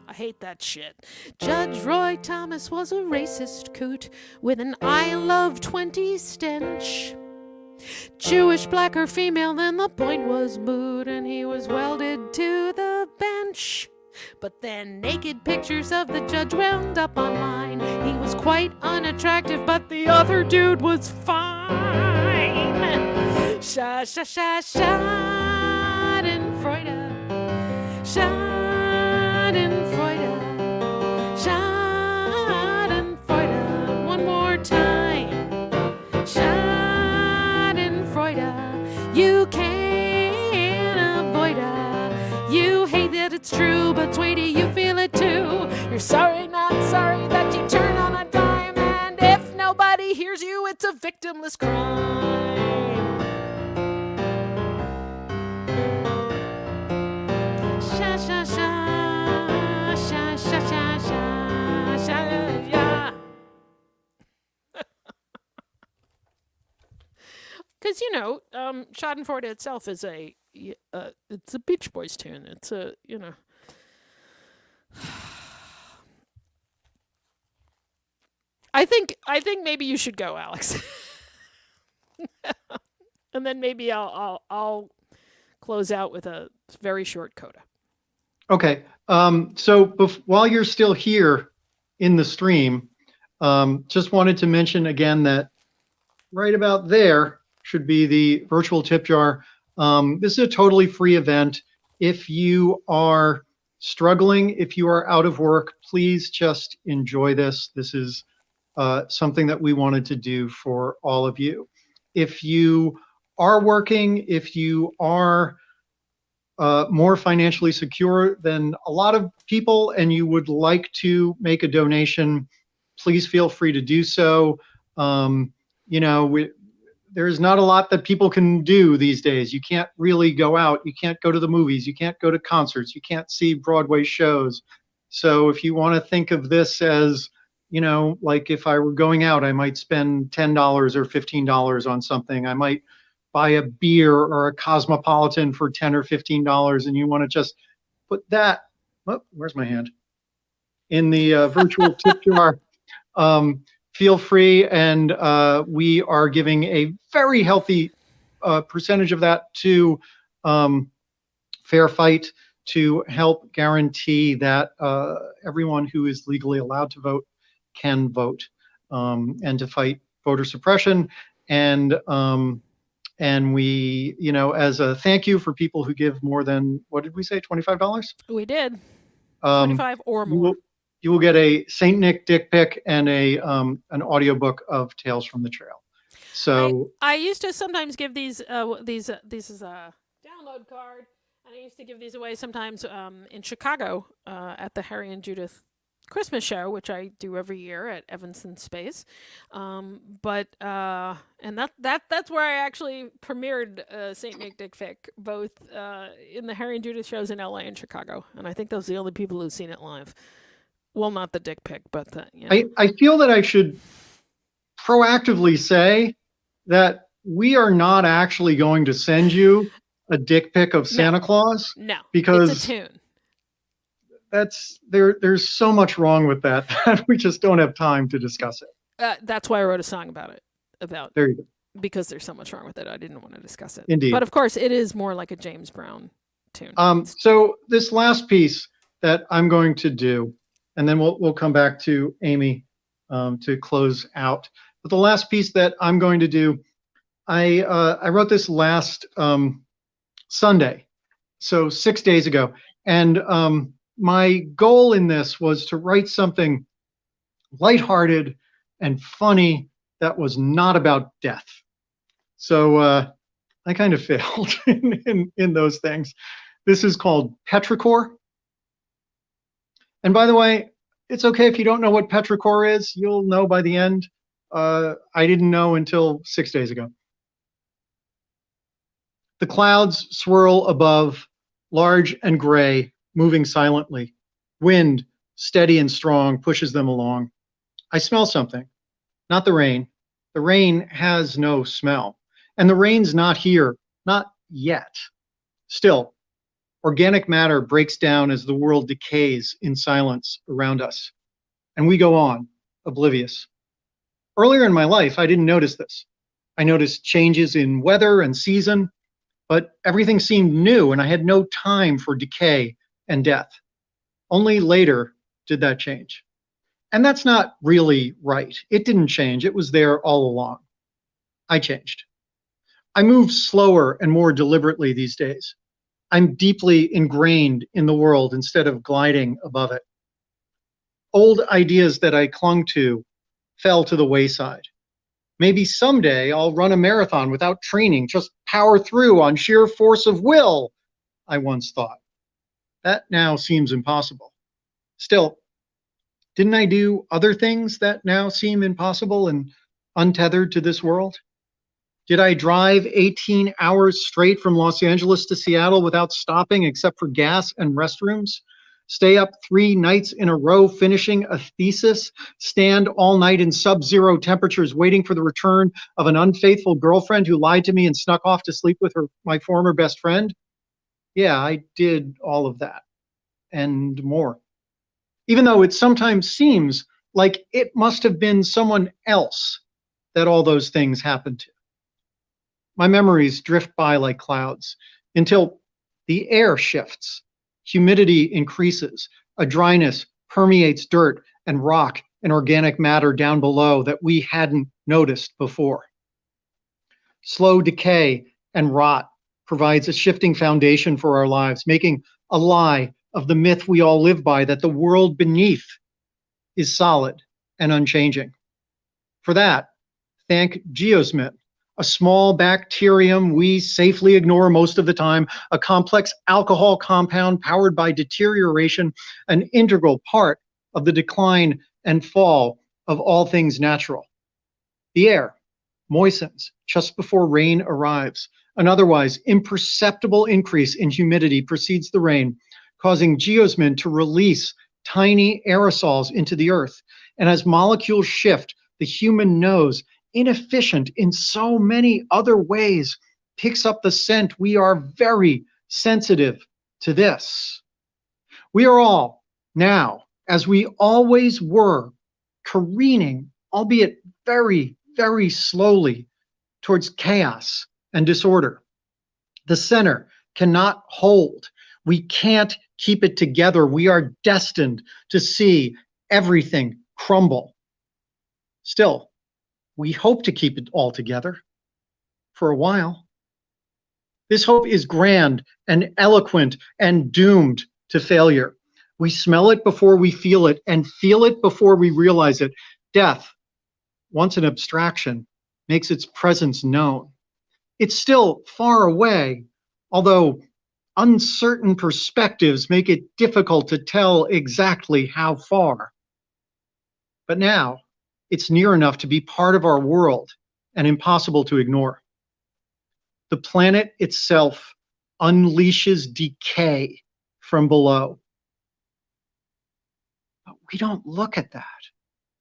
[SPEAKER 2] I hate that shit. Judge Roy Thomas was a racist coot with an I love 20 stench. Jewish, black, or female, then the point was moot, and he was welded to the bench. But then naked pictures of the judge wound up online. He was quite unattractive, but the other dude was fine. Schadenfreude. Schadenfreude. Schadenfreude. One more time. Schadenfreude. You can't avoid her. You hate that it's true, but sweetie, you feel it too. You're sorry, not sorry that you turn on a dime, and if nobody hears you, it's a victimless crime. Sha sha Schadenfreude itself is it's a Beach Boys tune. It's I think maybe you should go, Alex. And then maybe I'll close out with a very short coda.
[SPEAKER 1] Okay. So while you're still here in the stream, just wanted to mention again that right about there should be the virtual tip jar. This is a totally free event. If you are struggling, if you are out of work, please just enjoy this. This is something that we wanted to do for all of you. If you are working, if you are more financially secure than a lot of people and you would like to make a donation, please feel free to do so. There's not a lot that people can do these days. You can't really go out. You can't go to the movies. You can't go to concerts. You can't see Broadway shows. So if you want to think of this as, like if I were going out, I might spend $10 or $15 on something. I might buy a beer or a Cosmopolitan for $10 or $15, and you want to just put that, where's my hand? In the virtual tip jar. Feel free, and we are giving a very healthy percentage of that to Fair Fight to help guarantee that everyone who is legally allowed to vote can vote, and to fight voter suppression. And we, as a thank you for people who give more than, what did we say, $25?
[SPEAKER 2] We did. 25 or more.
[SPEAKER 1] You will get a Saint Nick dick pic and an audiobook of Tales from the Trail. So
[SPEAKER 2] I used to sometimes give these is a download card, and I used to give these away sometimes in Chicago at the Harry and Judith Christmas show, which I do every year at Evanston Space. And that's where I actually premiered Saint Nick dick pic, both in the Harry and Judith shows in LA and Chicago, and I think those are the only people who've seen it live. Well, not the dick pic, but
[SPEAKER 1] I feel that I should proactively say that we are not actually going to send you a dick pic of Santa Claus.
[SPEAKER 2] No,
[SPEAKER 1] because
[SPEAKER 2] it's a tune.
[SPEAKER 1] There's so much wrong with that we just don't have time to discuss it.
[SPEAKER 2] That's why I wrote a song about it.
[SPEAKER 1] There you go.
[SPEAKER 2] Because there's so much wrong with it, I didn't want to discuss it.
[SPEAKER 1] Indeed.
[SPEAKER 2] But of course, it is more like a James Brown tune.
[SPEAKER 1] So this last piece that I'm going to do, and then we'll come back to Amy to close out. But the last piece that I'm going to do, I wrote this last Sunday, so 6 days ago, and my goal in this was to write something lighthearted and funny that was not about death. So I kind of failed in those things. This is called Petrichor. And by the way, it's okay if you don't know what petrichor is. You'll know by the end. I didn't know until 6 days ago. The clouds swirl above, large and gray, moving silently. Wind, steady and strong, pushes them along. I smell something, not the rain. The rain has no smell. And the rain's not here, not yet. Still, organic matter breaks down as the world decays in silence around us. And we go on, oblivious. Earlier in my life, I didn't notice this. I noticed changes in weather and season, but everything seemed new and I had no time for decay and death. Only later did that change. And that's not really right. It didn't change. It was there all along. I changed. I move slower and more deliberately these days. I'm deeply ingrained in the world instead of gliding above it. Old ideas that I clung to fell to the wayside. Maybe someday I'll run a marathon without training, just power through on sheer force of will, I once thought. That now seems impossible. Still, didn't I do other things that now seem impossible and untethered to this world? Did I drive 18 hours straight from Los Angeles to Seattle without stopping except for gas and restrooms? stay up 3 nights in a row finishing a thesis, stand all night in sub-zero temperatures waiting for the return of an unfaithful girlfriend who lied to me and snuck off to sleep with my former best friend. Yeah, I did all of that and more. Even though it sometimes seems like it must have been someone else that all those things happened to. My memories drift by like clouds until the air shifts, humidity increases, a dryness permeates dirt and rock and organic matter down below that we hadn't noticed before. Slow decay and rot provides a shifting foundation for our lives, making a lie of the myth we all live by that the world beneath is solid and unchanging. For that, thank geosmin, a small bacterium we safely ignore most of the time, a complex alcohol compound powered by deterioration, an integral part of the decline and fall of all things natural. The air moistens just before rain arrives. An otherwise imperceptible increase in humidity precedes the rain, causing geosmin to release tiny aerosols into the earth. And as molecules shift, the human nose, inefficient in so many other ways, picks up the scent. We are very sensitive to this. We are all now, as we always were, careening, albeit very, very slowly, towards chaos and disorder. The center cannot hold. We can't keep it together. We are destined to see everything crumble. Still, we hope to keep it all together for a while. This hope is grand and eloquent and doomed to failure. We smell it before we feel it and feel it before we realize it. Death, once an abstraction, makes its presence known. It's still far away, although uncertain perspectives make it difficult to tell exactly how far. But now, it's near enough to be part of our world and impossible to ignore. The planet itself unleashes decay from below. But we don't look at that.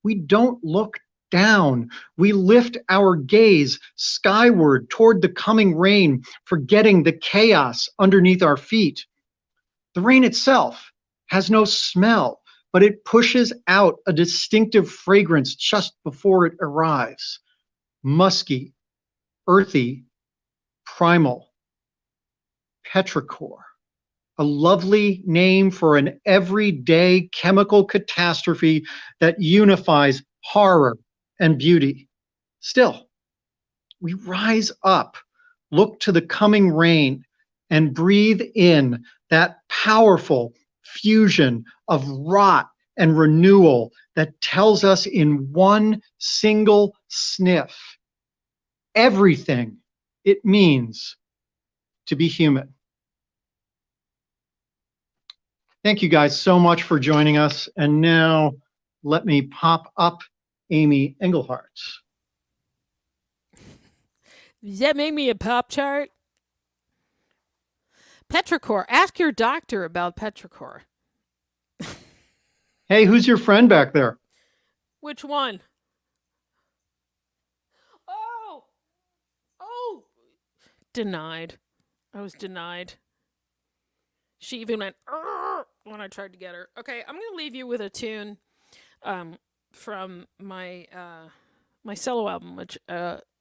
[SPEAKER 1] We don't look down. We lift our gaze skyward toward the coming rain, forgetting the chaos underneath our feet. The rain itself has no smell, but it pushes out a distinctive fragrance just before it arrives. Musky, earthy, primal. Petrichor, a lovely name for an everyday chemical catastrophe that unifies horror and beauty. Still, we rise up, look to the coming rain, and breathe in that powerful fusion of rot and renewal that tells us in one single sniff everything it means to be human. Thank you guys so much for joining us. And now let me pop up Amy Engelhardt.
[SPEAKER 2] Does that make me a pop chart? Petrichor. Ask your doctor about petrichor.
[SPEAKER 1] Hey, who's your friend back there?
[SPEAKER 2] Which one? Oh, denied. I was denied. She even went when I tried to get her. Okay, I'm gonna leave you with a tune from my my solo album, which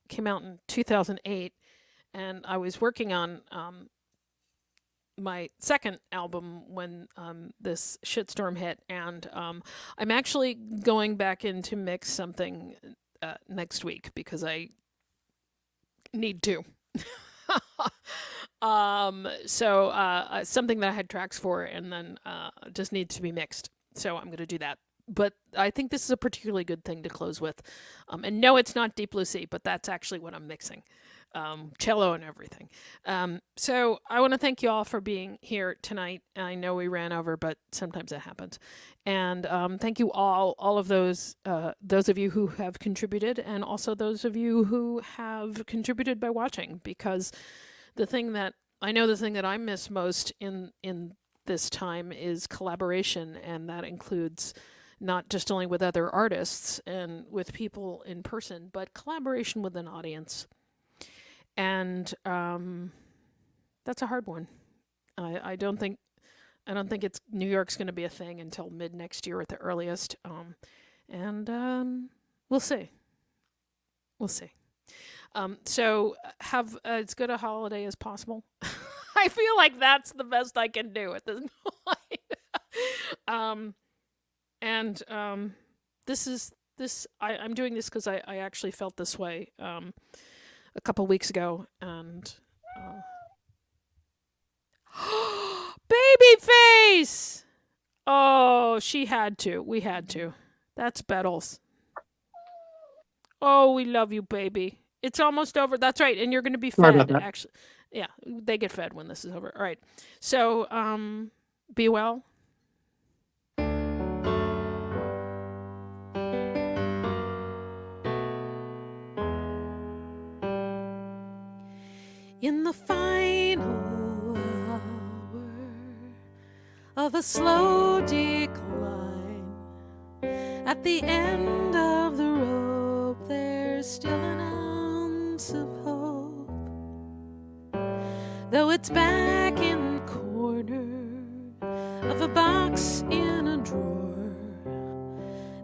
[SPEAKER 2] came out in 2008, and I was working on my second album when this shitstorm hit, and I'm actually going back in to mix something next week because I need to. Something that I had tracks for and then just needs to be mixed. So I'm going to do that. But I think this is a particularly good thing to close with. And no, it's not Deep Blue Sea, but that's actually what I'm mixing. Cello and everything. So I want to thank you all for being here tonight. I know we ran over, but sometimes it happens. And thank you all of those of you who have contributed, and also those of you who have contributed by watching, because the thing that I miss most in this time is collaboration, and that includes not just only with other artists and with people in person, but collaboration with an audience. And that's a hard one. I don't think it's New York's going to be a thing until mid next year at the earliest. And we'll see. We'll see. So have as good a holiday as possible. I feel like that's the best I can do at this point. I'm doing this because I actually felt this way a couple weeks ago, and baby face. Oh, she had to. We had to. That's Bettles. Oh, we love you, baby. It's almost over. That's right, and you're going to be
[SPEAKER 1] Sorry
[SPEAKER 2] fed.
[SPEAKER 1] about that.
[SPEAKER 2] Actually, yeah, they get fed when this is over. All right. So, be well. In the final hour of a slow decline, at the end of the rope, there's still an ounce of hope. Though it's back in the corner of a box in a drawer,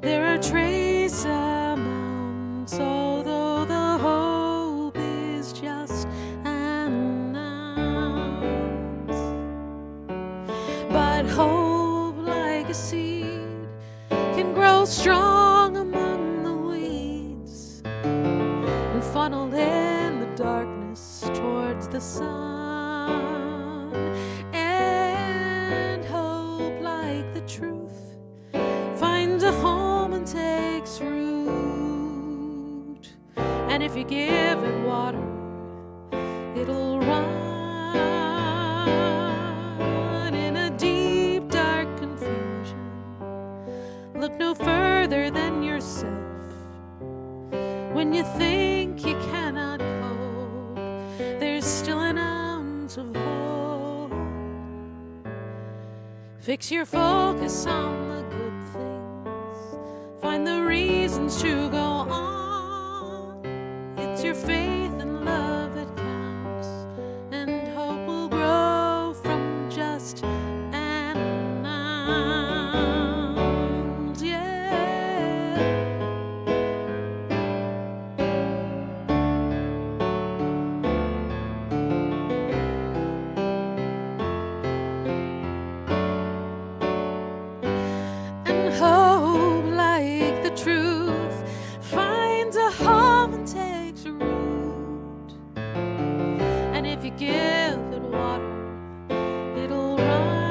[SPEAKER 2] there are trace amounts, although the hope is just an ounce. But hope, like a seed, can grow strong among the weeds and funnel in the darkness towards the sun. And hope, like the truth, finds a home and takes root. And if you give it water, it'll run in a deep, dark confusion. Look no further than yourself when you think you cannot cope. There's still an ounce of hope. Fix your focus on the good things. Find the reasons to go on. It's your faith and love that counts, and hope will grow from just an ounce. Yeah. And hope, like the truth, finds a home and takes root. And if you give it water, it'll run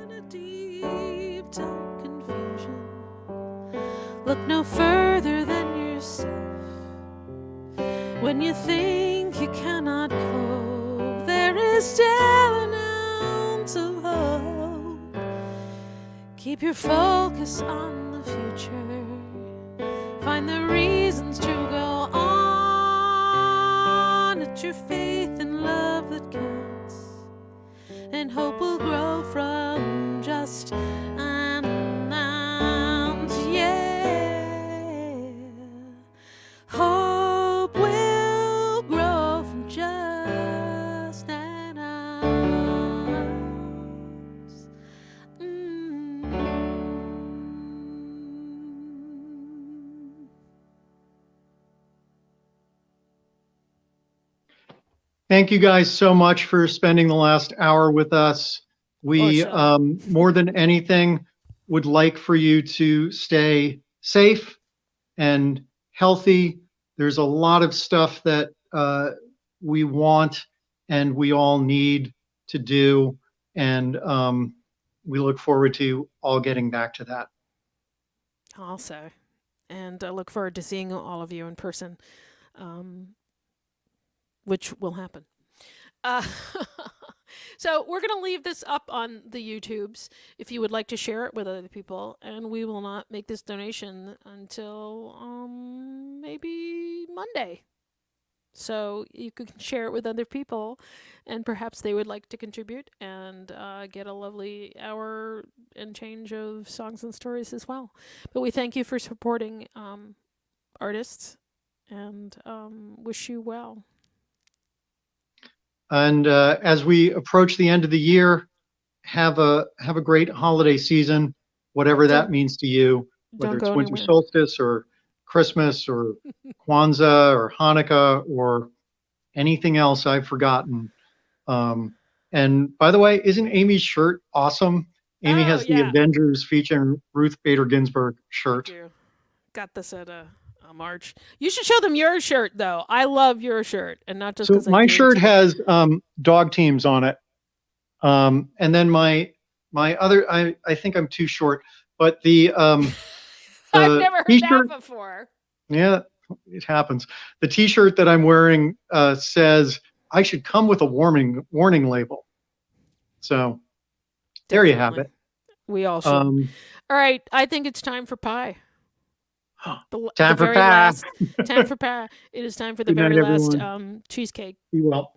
[SPEAKER 2] in a deep, dark confusion. Look no further than yourself when you think you cannot cope. There is still an ounce of hope. Keep your focus on the future. Find the reasons to go on. It's your faith and love that counts, and hope will grow from just an ounce. Yeah. Hope will grow from just an ounce.
[SPEAKER 1] Thank you guys so much for spending the last hour with us. We, more than anything, would like for you to stay safe and healthy. There's a lot of stuff that we want and we all need to do, and we look forward to all getting back to that.
[SPEAKER 2] Also, and I look forward to seeing all of you in person, which will happen. So we're going to leave this up on the YouTubes if you would like to share it with other people, and we will not make this donation until maybe Monday. So you can share it with other people, and perhaps they would like to contribute and get a lovely hour and change of songs and stories as well. But we thank you for supporting artists and wish you well.
[SPEAKER 1] And as we approach the end of the year, have a great holiday season, whatever that means to you, whether
[SPEAKER 2] Don't
[SPEAKER 1] it's
[SPEAKER 2] go
[SPEAKER 1] winter
[SPEAKER 2] anywhere.
[SPEAKER 1] solstice or Christmas or Kwanzaa or Hanukkah or anything else I've forgotten. And by the way, isn't Amy's shirt awesome? Amy
[SPEAKER 2] Oh
[SPEAKER 1] has the
[SPEAKER 2] yeah,
[SPEAKER 1] Avengers featuring Ruth Bader Ginsburg
[SPEAKER 2] I
[SPEAKER 1] shirt.
[SPEAKER 2] do. Got this at a March. You should show them your shirt though. I love your shirt, and not just
[SPEAKER 1] So
[SPEAKER 2] because I
[SPEAKER 1] my
[SPEAKER 2] gave it
[SPEAKER 1] shirt
[SPEAKER 2] to you.
[SPEAKER 1] has dog teams on it. And then my other, I think I'm too short, but
[SPEAKER 2] I've
[SPEAKER 1] the
[SPEAKER 2] never heard that
[SPEAKER 1] t-shirt,
[SPEAKER 2] before.
[SPEAKER 1] yeah, it happens. The t-shirt that I'm wearing says I should come with a warning label. So there you have
[SPEAKER 2] Definitely,
[SPEAKER 1] it.
[SPEAKER 2] we all should.
[SPEAKER 1] Um,
[SPEAKER 2] All right, I think it's time for pie. The
[SPEAKER 1] time for
[SPEAKER 2] very
[SPEAKER 1] pie.
[SPEAKER 2] last time for pie. It is time for the
[SPEAKER 1] Good night,
[SPEAKER 2] very last
[SPEAKER 1] everyone.
[SPEAKER 2] cheesecake.
[SPEAKER 1] Be well.